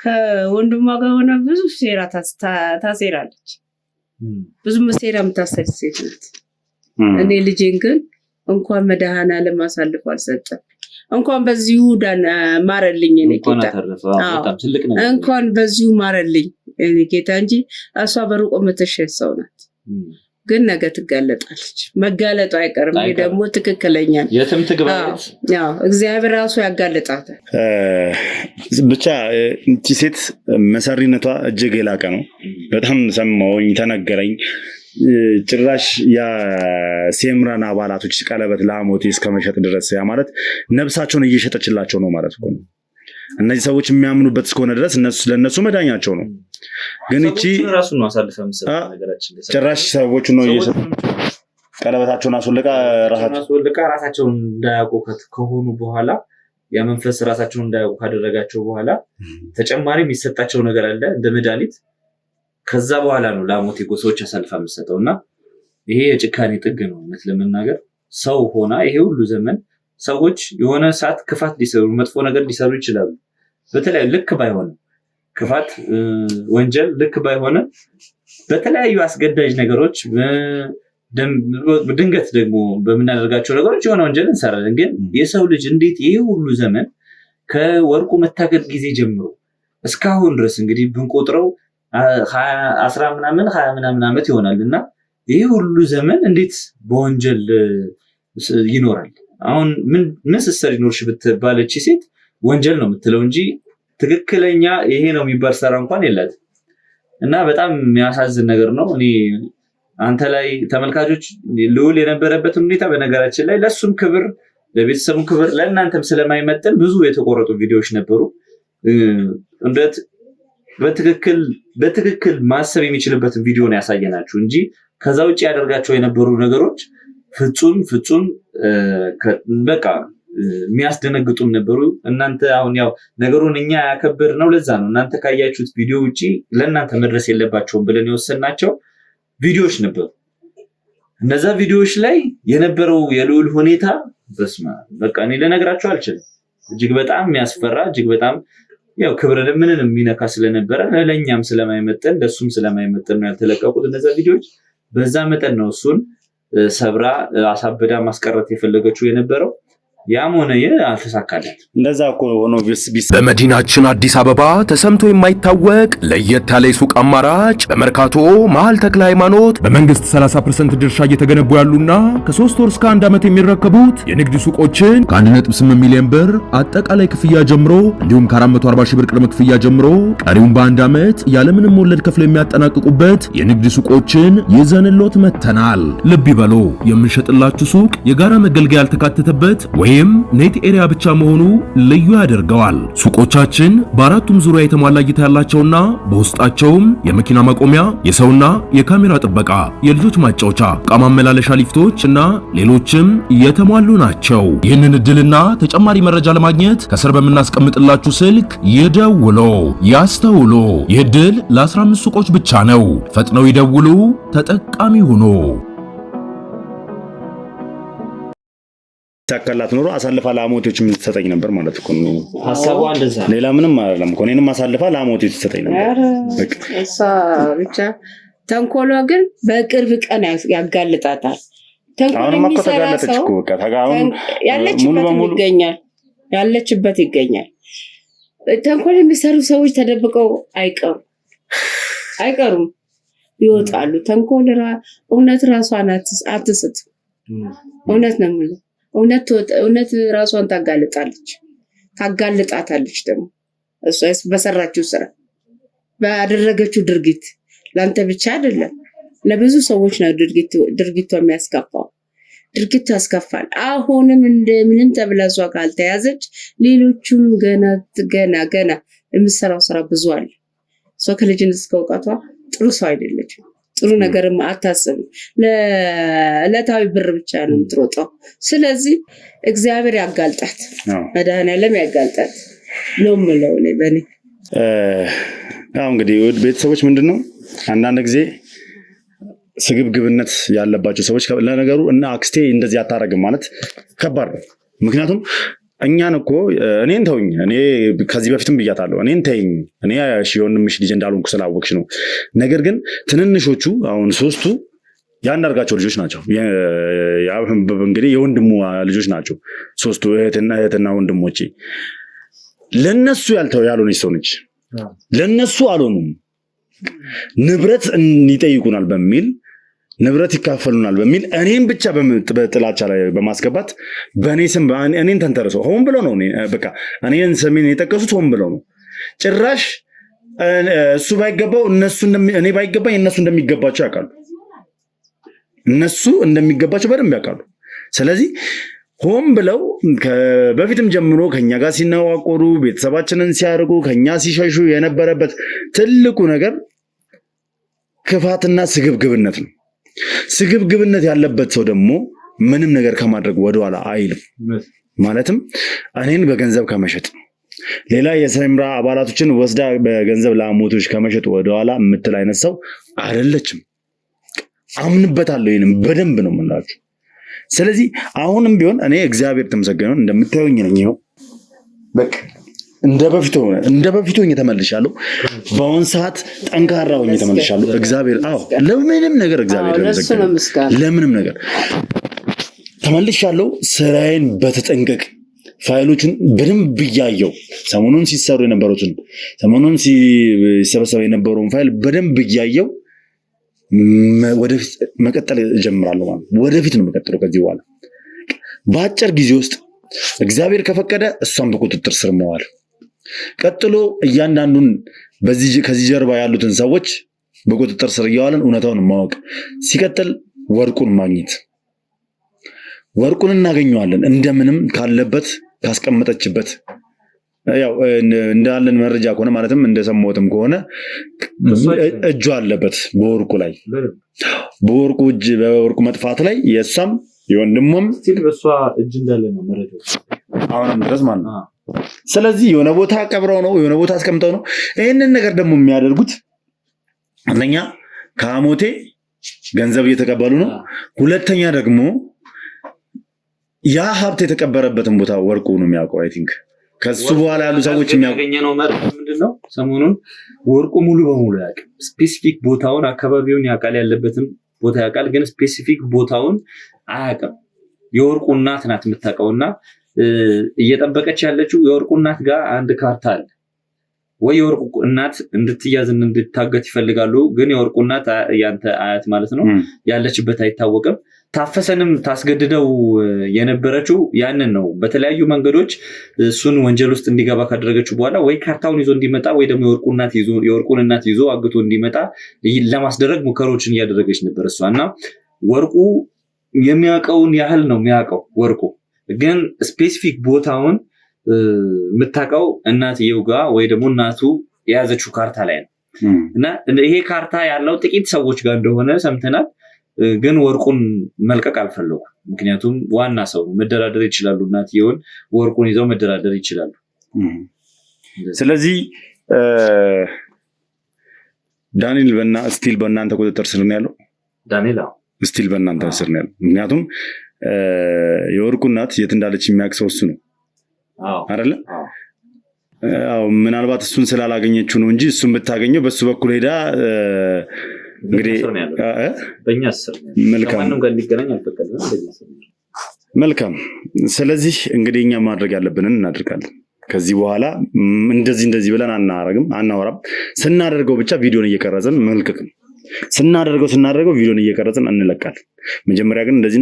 ከወንድሟ ጋር ሆነ ብዙ ሴራ ታሴራለች። ብዙ ሴራ የምታሰር ሴት ናት። እኔ ልጄን ግን እንኳን መድኃኔዓለም አሳልፎ አልሰጠም። እንኳን በዚሁ ማረልኝ እኔ ጌታ እንኳን በዚሁ ማረልኝ እኔ ጌታ እንጂ እሷ በሩቅ የምትሸሽ ሰው ናት። ግን ነገ ትጋለጣለች። መጋለጡ አይቀርም። ይሄ ደግሞ ትክክለኛ የትም ትግባለች። እግዚአብሔር ራሱ ያጋልጣታል። ብቻ እቺ ሴት መሰሪነቷ እጅግ የላቀ ነው። በጣም ሰማሁኝ፣ ተነገረኝ። ጭራሽ የሴምራን አባላቶች ቀለበት ለአሞቴ እስከመሸጥ ድረስ ያ ማለት ነብሳቸውን እየሸጠችላቸው ነው ማለት ነው። እነዚህ ሰዎች የሚያምኑበት እስከሆነ ድረስ ለነሱ መዳኛቸው ነው። ግን እቺ ራሱን ነው አሳልፈው መስጠት ነገራችን ጭራሽ ሰዎቹ ነው ቀለበታቸውን አስወልቃ ራሳቸውን እንዳያውቁ ከሆኑ በኋላ የመንፈስ ራሳቸውን እንዳያውቁ ካደረጋቸው በኋላ ተጨማሪ የሚሰጣቸው ነገር አለ እንደ መድኃኒት። ከዛ በኋላ ነው ለአሞቴ ሰዎች አሳልፋ የምትሰጠውና ይሄ የጭካኔ ጥግ ነው። እውነት ለመናገር ሰው ሆና ይሄ ሁሉ ዘመን ሰዎች የሆነ ሰዓት ክፋት ሊሰሩ መጥፎ ነገር ሊሰሩ ይችላሉ። በተለይ ልክ ባይሆንም ክፋት ወንጀል ልክ ባይሆንም በተለያዩ አስገዳጅ ነገሮች ድንገት ደግሞ በምናደርጋቸው ነገሮች የሆነ ወንጀል እንሰራለን። ግን የሰው ልጅ እንዴት ይሄ ሁሉ ዘመን ከወርቁ መታገድ ጊዜ ጀምሮ እስካሁን ድረስ እንግዲህ ብንቆጥረው 20 ምናምን ዓመት ይሆናልና ይሄ ሁሉ ዘመን እንዴት በወንጀል ይኖራል? አሁን ምን ስትሰሪ ኖርሽ ብትባለች ሴት ወንጀል ነው የምትለው እንጂ ትክክለኛ ይሄ ነው የሚባል ስራ እንኳን የላት እና በጣም የሚያሳዝን ነገር ነው። እኔ አንተ ላይ ተመልካቾች ልዑል የነበረበትን ሁኔታ በነገራችን ላይ ለሱም ክብር ለቤተሰቡም ክብር ለእናንተም ስለማይመጥን ብዙ የተቆረጡ ቪዲዮዎች ነበሩ። እንደት በትክክል ማሰብ የሚችልበትን ቪዲዮ ነው ያሳየናችሁ እንጂ ከዛ ውጭ ያደርጋቸው የነበሩ ነገሮች ፍጹም በቃ የሚያስደነግጡም ነበሩ። እናንተ አሁን ያው ነገሩን እኛ ያከብር ነው ለዛ ነው እናንተ ካያችሁት ቪዲዮ ውጪ ለእናንተ መድረስ የለባቸውም ብለን የወሰናቸው ቪዲዮዎች ነበሩ። እነዛ ቪዲዮዎች ላይ የነበረው የልዑል ሁኔታ በቃ እኔ ልነግራችሁ አልችልም። እጅግ በጣም የሚያስፈራ እጅግ በጣም ያው ክብርን ምንን የሚነካ ስለነበረ ለኛም ስለማይመጠን ለሱም ስለማይመጠን ነው ያልተለቀቁት እነዛ ቪዲዮዎች። በዛ መጠን ነው እሱን ሰብራ አሳብዳ ማስቀረት የፈለገችው የነበረው። ያም ሆነ አልተሳካለት። እንደዛ እኮ ሆኖ በመዲናችን አዲስ አበባ ተሰምቶ የማይታወቅ ለየት ያለ የሱቅ አማራጭ በመርካቶ መሃል ተክለ ሃይማኖት በመንግስት 30% ድርሻ እየተገነቡ ያሉና ከ3 ወር እስከ 1 ዓመት የሚረከቡት የንግድ ሱቆችን ከ1.8 ሚሊዮን ብር አጠቃላይ ክፍያ ጀምሮ እንዲሁም ከ440 ሺህ ብር ቅድመ ክፍያ ጀምሮ ቀሪውን በ1 ዓመት ያለምንም ወለድ ከፍለው የሚያጠናቅቁበት የንግድ ሱቆችን ይዘንሎት መተናል። ልብ ይበሉ፣ የምንሸጥላችሁ ሱቅ የጋራ መገልገያ ያልተካተተበት ወይም ኔት ኤሪያ ብቻ መሆኑ ልዩ ያደርገዋል። ሱቆቻችን በአራቱም ዙሪያ የተሟላ እይታ ያላቸውና በውስጣቸውም የመኪና ማቆሚያ፣ የሰውና የካሜራ ጥበቃ፣ የልጆች ማጫወቻ፣ ዕቃ ማመላለሻ ሊፍቶች እና ሌሎችም የተሟሉ ናቸው። ይህንን እድልና ተጨማሪ መረጃ ለማግኘት ከስር በምናስቀምጥላችሁ ስልክ ይደውሉ፣ ያስተውሉ። ይህ እድል ለ15 ሱቆች ብቻ ነው። ፈጥነው ይደውሉ፣ ተጠቃሚ ሁኑ። ታከላት ኖሮ አሳልፋ ለአሞቴዎች የምትሰጠኝ ነበር ማለት እኮ ነው። ሐሳቡ እንደዛ ሌላ ምንም አይደለም እኮ እኔንም አሳልፋ ለአሞቴዎች ትሰጠኝ ነበር። እሷ ብቻ ተንኮሏ ግን በቅርብ ቀን ያጋልጣታል። ተንኮል የሚሰራ ሰው ያለችበት ይገኛል። ተንኮል የሚሰሩ ሰዎች ተደብቀው አይቀሩም፣ ይወጣሉ። ተንኮል እውነት ራሷን አትስት። እውነት ነው የምልህ፣ እውነት ራሷን ታጋልጣታለች። ደግሞ እሷ በሰራችው ስራ ባደረገችው ድርጊት ለአንተ ብቻ አይደለም ለብዙ ሰዎች ነው ድርጊቷ የሚያስከፋው። ድርጊቱ ያስከፋል። አሁንም እንደምንም ተብላ እሷ ካልተያዘች ሌሎቹም ገና የምትሰራው ስራ ብዙ አለ። እሷ ከልጅነት እስከ እውቀቷ ጥሩ ሰው አይደለችም። ጥሩ ነገርም አታስብም። ለዕለታዊ ብር ብቻ ነው የምትሮጠው። ስለዚህ እግዚአብሔር ያጋልጣት፣ መድኃኒዓለም ያጋልጣት ነው የምለው እኔ በእኔ። እንግዲህ ቤተሰቦች ምንድን ነው አንዳንድ ጊዜ ስግብግብነት ያለባቸው ሰዎች ለነገሩ እና አክስቴ እንደዚህ አታረግም ማለት ከባድ ነው። ምክንያቱም እኛን እኮ እኔን ተውኝ፣ እኔ ከዚህ በፊትም ብያታለሁ፣ እኔን ተይኝ፣ እኔ የወንድምሽ ልጅ እንዳልሆንኩ ስላወቅሽ ነው። ነገር ግን ትንንሾቹ አሁን 3ቱ ያንዳርጋቸው ልጆች ናቸው። እንግዲህ የወንድሙ ልጆች ናቸው 3ቱ እህትና ወንድሞቼ። ለነሱ ያልሆነች ሰው ነች። ለነሱ አልሆኑም። ንብረት ይጠይቁናል በሚል ንብረት ይካፈሉናል በሚል እኔን ብቻ በጥላቻ ላይ በማስገባት በእኔ ስም እኔን ተንተርሰው ሆን ብለው ነው። በቃ እኔን ስሜን የጠቀሱት ሆን ብለው ነው። ጭራሽ እሱ ባይገባው እኔ ባይገባኝ እነሱ እንደሚገባቸው ያውቃሉ። እነሱ እንደሚገባቸው በደንብ ያውቃሉ። ስለዚህ ሆን ብለው በፊትም ጀምሮ ከኛ ጋር ሲነዋቆሩ ቤተሰባችንን ሲያርጉ ከኛ ሲሸሹ የነበረበት ትልቁ ነገር ክፋትና ስግብግብነት ነው። ስግብግብነት ያለበት ሰው ደግሞ ምንም ነገር ከማድረግ ወደኋላ አይልም። ማለትም እኔን በገንዘብ ከመሸጥ ሌላ የሰምራ አባላቶችን ወስዳ በገንዘብ ለአሞቶች ከመሸጥ ወደኋላ የምትል አይነት ሰው አይደለችም። አምንበታለሁ። ይሄንም በደንብ ነው የምናለው። ስለዚህ አሁንም ቢሆን እኔ እግዚአብሔር ተመሰገነ እንደምታዩኝ ነኝ። ይኸው በቃ እንደ በፊቱ ሆኜ ተመልሻለሁ። በአሁን ሰዓት ጠንካራ ሆኜ ተመልሻለሁ። እግዚአብሔር ለምንም ነገር እግዚአብሔር ተመሰገነ። ለምንም ነገር ተመልሻለሁ። ስራዬን በተጠንቀቅ ፋይሎችን በደንብ እያየው ሰሞኑን ሲሰሩ የነበሩትን ሰሞኑን ሲሰበሰበ የነበረውን ፋይል በደንብ እያየው ወደፊት መቀጠል እጀምራለሁ ማለት ወደፊት ነው መቀጠለው። ከዚህ በኋላ በአጭር ጊዜ ውስጥ እግዚአብሔር ከፈቀደ እሷን በቁጥጥር ስር መዋል፣ ቀጥሎ እያንዳንዱን ከዚህ ጀርባ ያሉትን ሰዎች በቁጥጥር ስር እያዋለን እውነታውን ማወቅ፣ ሲቀጥል ወርቁን ማግኘት። ወርቁን እናገኘዋለን እንደምንም ካለበት ካስቀመጠችበት ያው እንዳለን መረጃ ከሆነ ማለትም እንደሰማሁትም ከሆነ እጁ አለበት በወርቁ ላይ በወርቁ መጥፋት ላይ የእሷም የወንድሙም በሷ እጅ እንዳለ ነው መረጃው አሁንም ድረስ ማለት ነው። ስለዚህ የሆነ ቦታ ቀብረው ነው የሆነ ቦታ አስቀምጠው ነው ይሄንን ነገር ደግሞ የሚያደርጉት። አንደኛ ከአሞቴ ገንዘብ እየተቀበሉ ነው። ሁለተኛ ደግሞ ያ ሀብት የተቀበረበትን ቦታ ወርቁ ነው የሚያውቀው። አይ ቲንክ ከሱ በኋላ ያሉ ሰዎች የሚያገኘነው መረጃ ምንድነው? ሰሞኑን ወርቁ ሙሉ በሙሉ ያውቃል። ስፔሲፊክ ቦታውን አካባቢውን ያውቃል፣ ያለበትን ቦታ ያውቃል። ግን ስፔሲፊክ ቦታውን አያውቅም። የወርቁ እናት ናት የምታውቀውና እየጠበቀች ያለችው የወርቁ እናት ጋር አንድ ካርታ አለ ወይ የወርቁ እናት እንድትያዝ እንድታገት ይፈልጋሉ። ግን የወርቁ እናት ያንተ አያት ማለት ነው ያለችበት አይታወቅም። ታፈሰንም ታስገድደው የነበረችው ያንን ነው። በተለያዩ መንገዶች እሱን ወንጀል ውስጥ እንዲገባ ካደረገችው በኋላ ወይ ካርታውን ይዞ እንዲመጣ ወይ ደግሞ የወርቁን እናት ይዞ አግቶ እንዲመጣ ለማስደረግ ሙከራዎችን እያደረገች ነበር እሷ። እና ወርቁ የሚያውቀውን ያህል ነው የሚያውቀው። ወርቁ ግን ስፔሲፊክ ቦታውን የምታውቀው እናትየው ጋር ወይ ደግሞ እናቱ የያዘችው ካርታ ላይ ነው። እና ይሄ ካርታ ያለው ጥቂት ሰዎች ጋር እንደሆነ ሰምተናል። ግን ወርቁን መልቀቅ አልፈለጉም። ምክንያቱም ዋና ሰው መደራደር ይችላሉ። እናትየውን ወርቁን ይዘው መደራደር ይችላሉ። ስለዚህ ዳንኤል ስቲል በእናንተ ቁጥጥር ስር ነው ያለው። ዳንኤል ስቲል በእናንተ ስር ነው ያለው። ምክንያቱም የወርቁ እናት የት እንዳለች የሚያውቅ ሰው እሱ ነው አይደለ? ምናልባት እሱን ስላላገኘችው ነው እንጂ እሱን ብታገኘው በሱ በኩል ሄዳ እንግዲህ በእኛ ስር ከማንም ጋር እንዲገናኝ አልፈቀድንም። መልካም። ስለዚህ እንግዲህ እኛ ማድረግ ያለብንን እናደርጋለን። ከዚህ በኋላ እንደዚህ ብለን አናወራም። ስናደርገው ብቻ ቪዲዮን እየቀረጽን መልቀቅ ነው። ስናደርገው ቪዲዮን እየቀረጽን እንለቃለን። መጀመሪያ ግን እንደዚህ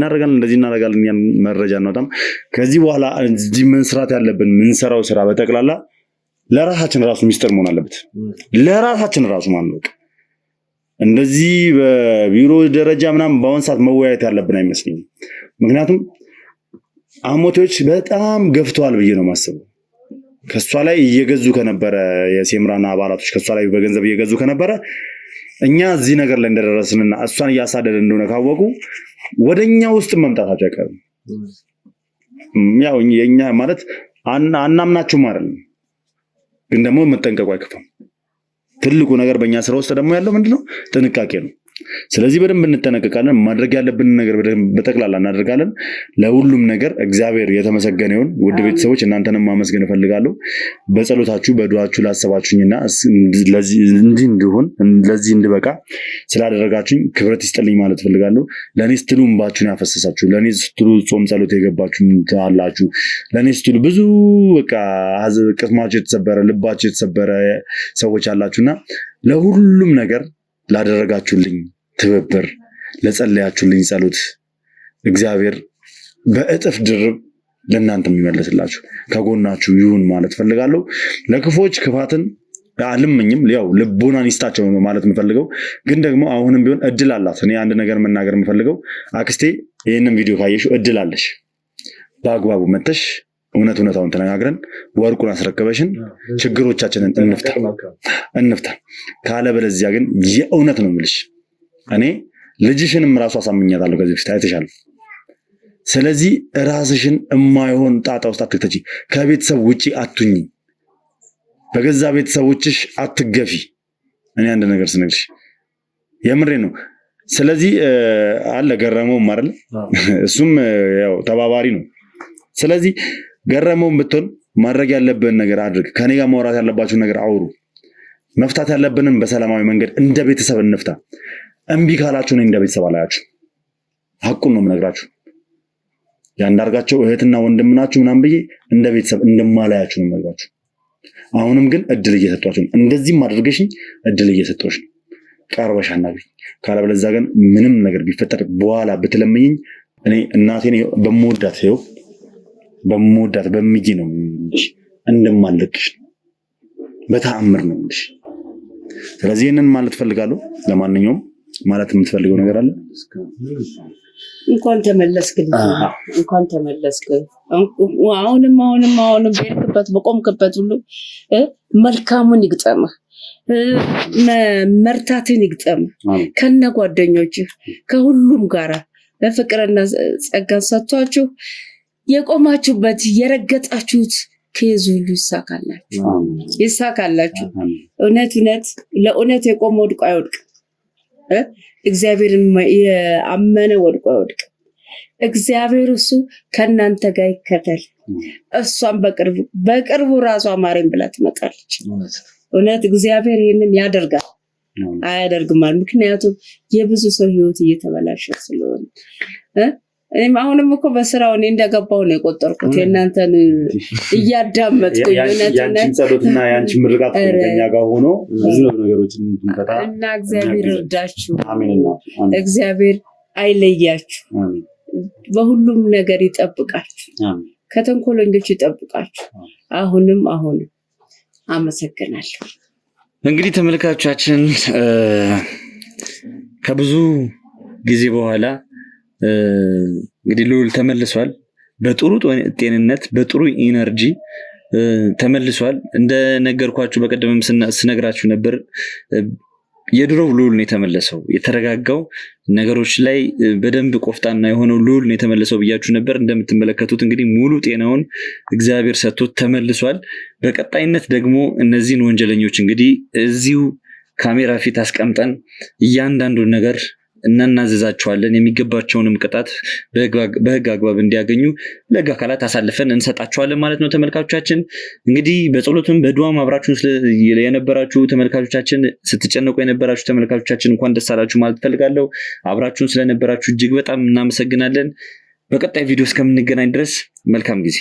እናደርጋለን ያን መረጃ እናውጣም። ከዚህ በኋላ እዚህ መስራት ያለብን ምንሰራው ስራ በጠቅላላ ለራሳችን ራሱ ሚስጥር መሆን አለበት። ለራሳችን ራሱ ማንወቅ እንደዚህ በቢሮ ደረጃ ምናምን በአሁን ሰዓት መወያየት ያለብን አይመስለኝም። ምክንያቱም አሞቴዎች በጣም ገፍተዋል ብዬ ነው የማስበው። ከሷ ላይ እየገዙ ከነበረ የሴምራና አባላቶች ከሷ ላይ በገንዘብ እየገዙ ከነበረ እኛ እዚህ ነገር ላይ እንደደረስንና እሷን እያሳደደ እንደሆነ ካወቁ ወደኛ ውስጥ መምጣታቸው አይቀርም። ያው የኛ ማለት አናምናችሁም አይደለም፣ ግን ደግሞ መጠንቀቁ አይከፋም። ትልቁ ነገር በእኛ ስራ ውስጥ ደግሞ ያለው ምንድነው? ጥንቃቄ ነው። ስለዚህ በደንብ እንጠነቀቃለን። ማድረግ ያለብን ነገር በጠቅላላ እናደርጋለን። ለሁሉም ነገር እግዚአብሔር የተመሰገነ ይሁን። ውድ ቤተሰቦች እናንተንም ማመስገን እፈልጋለሁ። በጸሎታችሁ በዱዓችሁ ላሰባችሁኝና እንዲህ እንድሆን ለዚህ እንድበቃ ስላደረጋችሁኝ ክብረት ይስጥልኝ ማለት እፈልጋለሁ። ለኔ ስትሉ እንባችሁን ያፈሰሳችሁ፣ ለኔ ስትሉ ጾም ጸሎት የገባችሁ አላችሁ፣ ለኔ ስትሉ ብዙ በቃ ቅስማችሁ የተሰበረ ልባችሁ የተሰበረ ሰዎች አላችሁና ለሁሉም ነገር ላደረጋችሁልኝ ትብብር፣ ለጸለያችሁልኝ ጸሎት እግዚአብሔር በእጥፍ ድርብ ለእናንተም ይመልስላችሁ፣ ከጎናችሁ ይሁን ማለት ፈልጋለሁ። ለክፎች ክፋትን አልመኝም። ያው ልቦናን ይስጣቸው ነው ማለት የምፈልገው። ግን ደግሞ አሁንም ቢሆን እድል አላት። እኔ አንድ ነገር መናገር የምፈልገው አክስቴ ይህንን ቪዲዮ ካየሽው እድል አለሽ። በአግባቡ መተሽ እውነታውን ተነጋግረን ወርቁን አስረከበሽን ችግሮቻችንን እንፍታ። ካለበለዚያ ግን የእውነት ነው የምልሽ፣ እኔ ልጅሽንም ራሱ አሳምኛታለሁ ከዚህ በፊት አይተሻል። ስለዚህ ራስሽን የማይሆን ጣጣ ውስጥ አትክተቺ። ከቤተሰብ ውጪ አትሁኚ። በገዛ ቤተሰቦችሽ አትገፊ። እኔ አንድ ነገር ስነግርሽ የምሬ ነው። ስለዚህ አለ ገረመውም አይደል? እሱም ያው ተባባሪ ነው። ስለዚህ ገረመውም ብትሆን ማድረግ ያለብን ነገር አድርግ። ከኔ ጋር ማውራት ያለባችሁን ነገር አውሩ። መፍታት ያለብንን በሰላማዊ መንገድ እንደ ቤተሰብ እንፍታ። እምቢ ካላችሁ እኔ እንደ ቤተሰብ አላያችሁ። ሐቁን ነው የምነግራችሁ። ያንዳርጋቸው እህትና ወንድም ናችሁ ምናምን ብዬ እንደ ቤተሰብ እንደማላያችሁ ነው የምነግራችሁ። አሁንም ግን እድል እየሰጧችሁ ነው። እንደዚህም አድርገሽኝ እድል እየሰጠሁሽ ነው። ቀርበሽ አናግሪኝ። ካለበለዚያ ግን ምንም ነገር ቢፈጠር በኋላ ብትለምኝኝ እኔ እናቴን በምወዳት በሚጂ ነው እንዴ እንደማልልክሽ በተአምር ነው እንዴ። ስለዚህ ይሄንን ማለት ፈልጋለሁ። ለማንኛውም ማለት የምትፈልገው ነገር አለ? እንኳን ተመለስክ። አሁንም በሄድክበት በቆምክበት ሁሉ መልካሙን ይግጠምህ፣ መርታትን ይግጠምህ ከነ ጓደኞችህ ከሁሉም ጋራ በፍቅርና ጸጋን ሰጥቷችሁ የቆማችሁበት የረገጣችሁት ከዙ ሁሉ ይሳካላችሁ። እውነት ለእውነት የቆመ ወድቆ አይወድቅ። እግዚአብሔርን ያመነ ወድቆ አይወድቅ። እግዚአብሔር እሱ ከእናንተ ጋር ይከተል። እሷም በቅርቡ ራሷ ማርያም ብላ ትመጣለች። እውነት እግዚአብሔር ይህንን ያደርጋል አያደርግማል። ምክንያቱም የብዙ ሰው ህይወት እየተበላሸ ስለሆነ እኔም አሁንም እኮ በስራው እኔ እንደገባው ነው የቆጠርኩት። የእናንተን እያዳመጥኩኝ ያንቺን ጸሎትና ያንቺን ምርቃት ከኛ ጋር ሆኖ ብዙ ነገሮችን እንፈታ እና እግዚአብሔር ይርዳችሁ። እግዚአብሔር አይለያችሁ። በሁሉም ነገር ይጠብቃችሁ። ከተንኮለኞች ይጠብቃችሁ። አሁንም አመሰግናለሁ። እንግዲህ ተመልካቾቻችን ከብዙ ጊዜ በኋላ እንግዲህ ልዑል ተመልሷል። በጥሩ ጤንነት በጥሩ ኢነርጂ ተመልሷል። እንደነገርኳችሁ በቀደምም ስነግራችሁ ነበር። የድሮው ልዑል ነው የተመለሰው። የተረጋጋው ነገሮች ላይ በደንብ ቆፍጣና የሆነው ልዑል ነው የተመለሰው ብያችሁ ነበር። እንደምትመለከቱት እንግዲህ ሙሉ ጤናውን እግዚአብሔር ሰጥቶት ተመልሷል። በቀጣይነት ደግሞ እነዚህን ወንጀለኞች እንግዲህ እዚሁ ካሜራ ፊት አስቀምጠን እያንዳንዱን ነገር እናናዘዛቸዋለን። የሚገባቸውንም ቅጣት በህግ አግባብ እንዲያገኙ ለህግ አካላት አሳልፈን እንሰጣቸዋለን ማለት ነው። ተመልካቾቻችን እንግዲህ በጸሎቱም በዱዓም አብራችሁን የነበራችሁ ተመልካቾቻችን፣ ስትጨነቁ የነበራችሁ ተመልካቾቻችን እንኳን ደስ አላችሁ ማለት ፈልጋለሁ። አብራችሁን ስለነበራችሁ እጅግ በጣም እናመሰግናለን። በቀጣይ ቪዲዮ እስከምንገናኝ ድረስ መልካም ጊዜ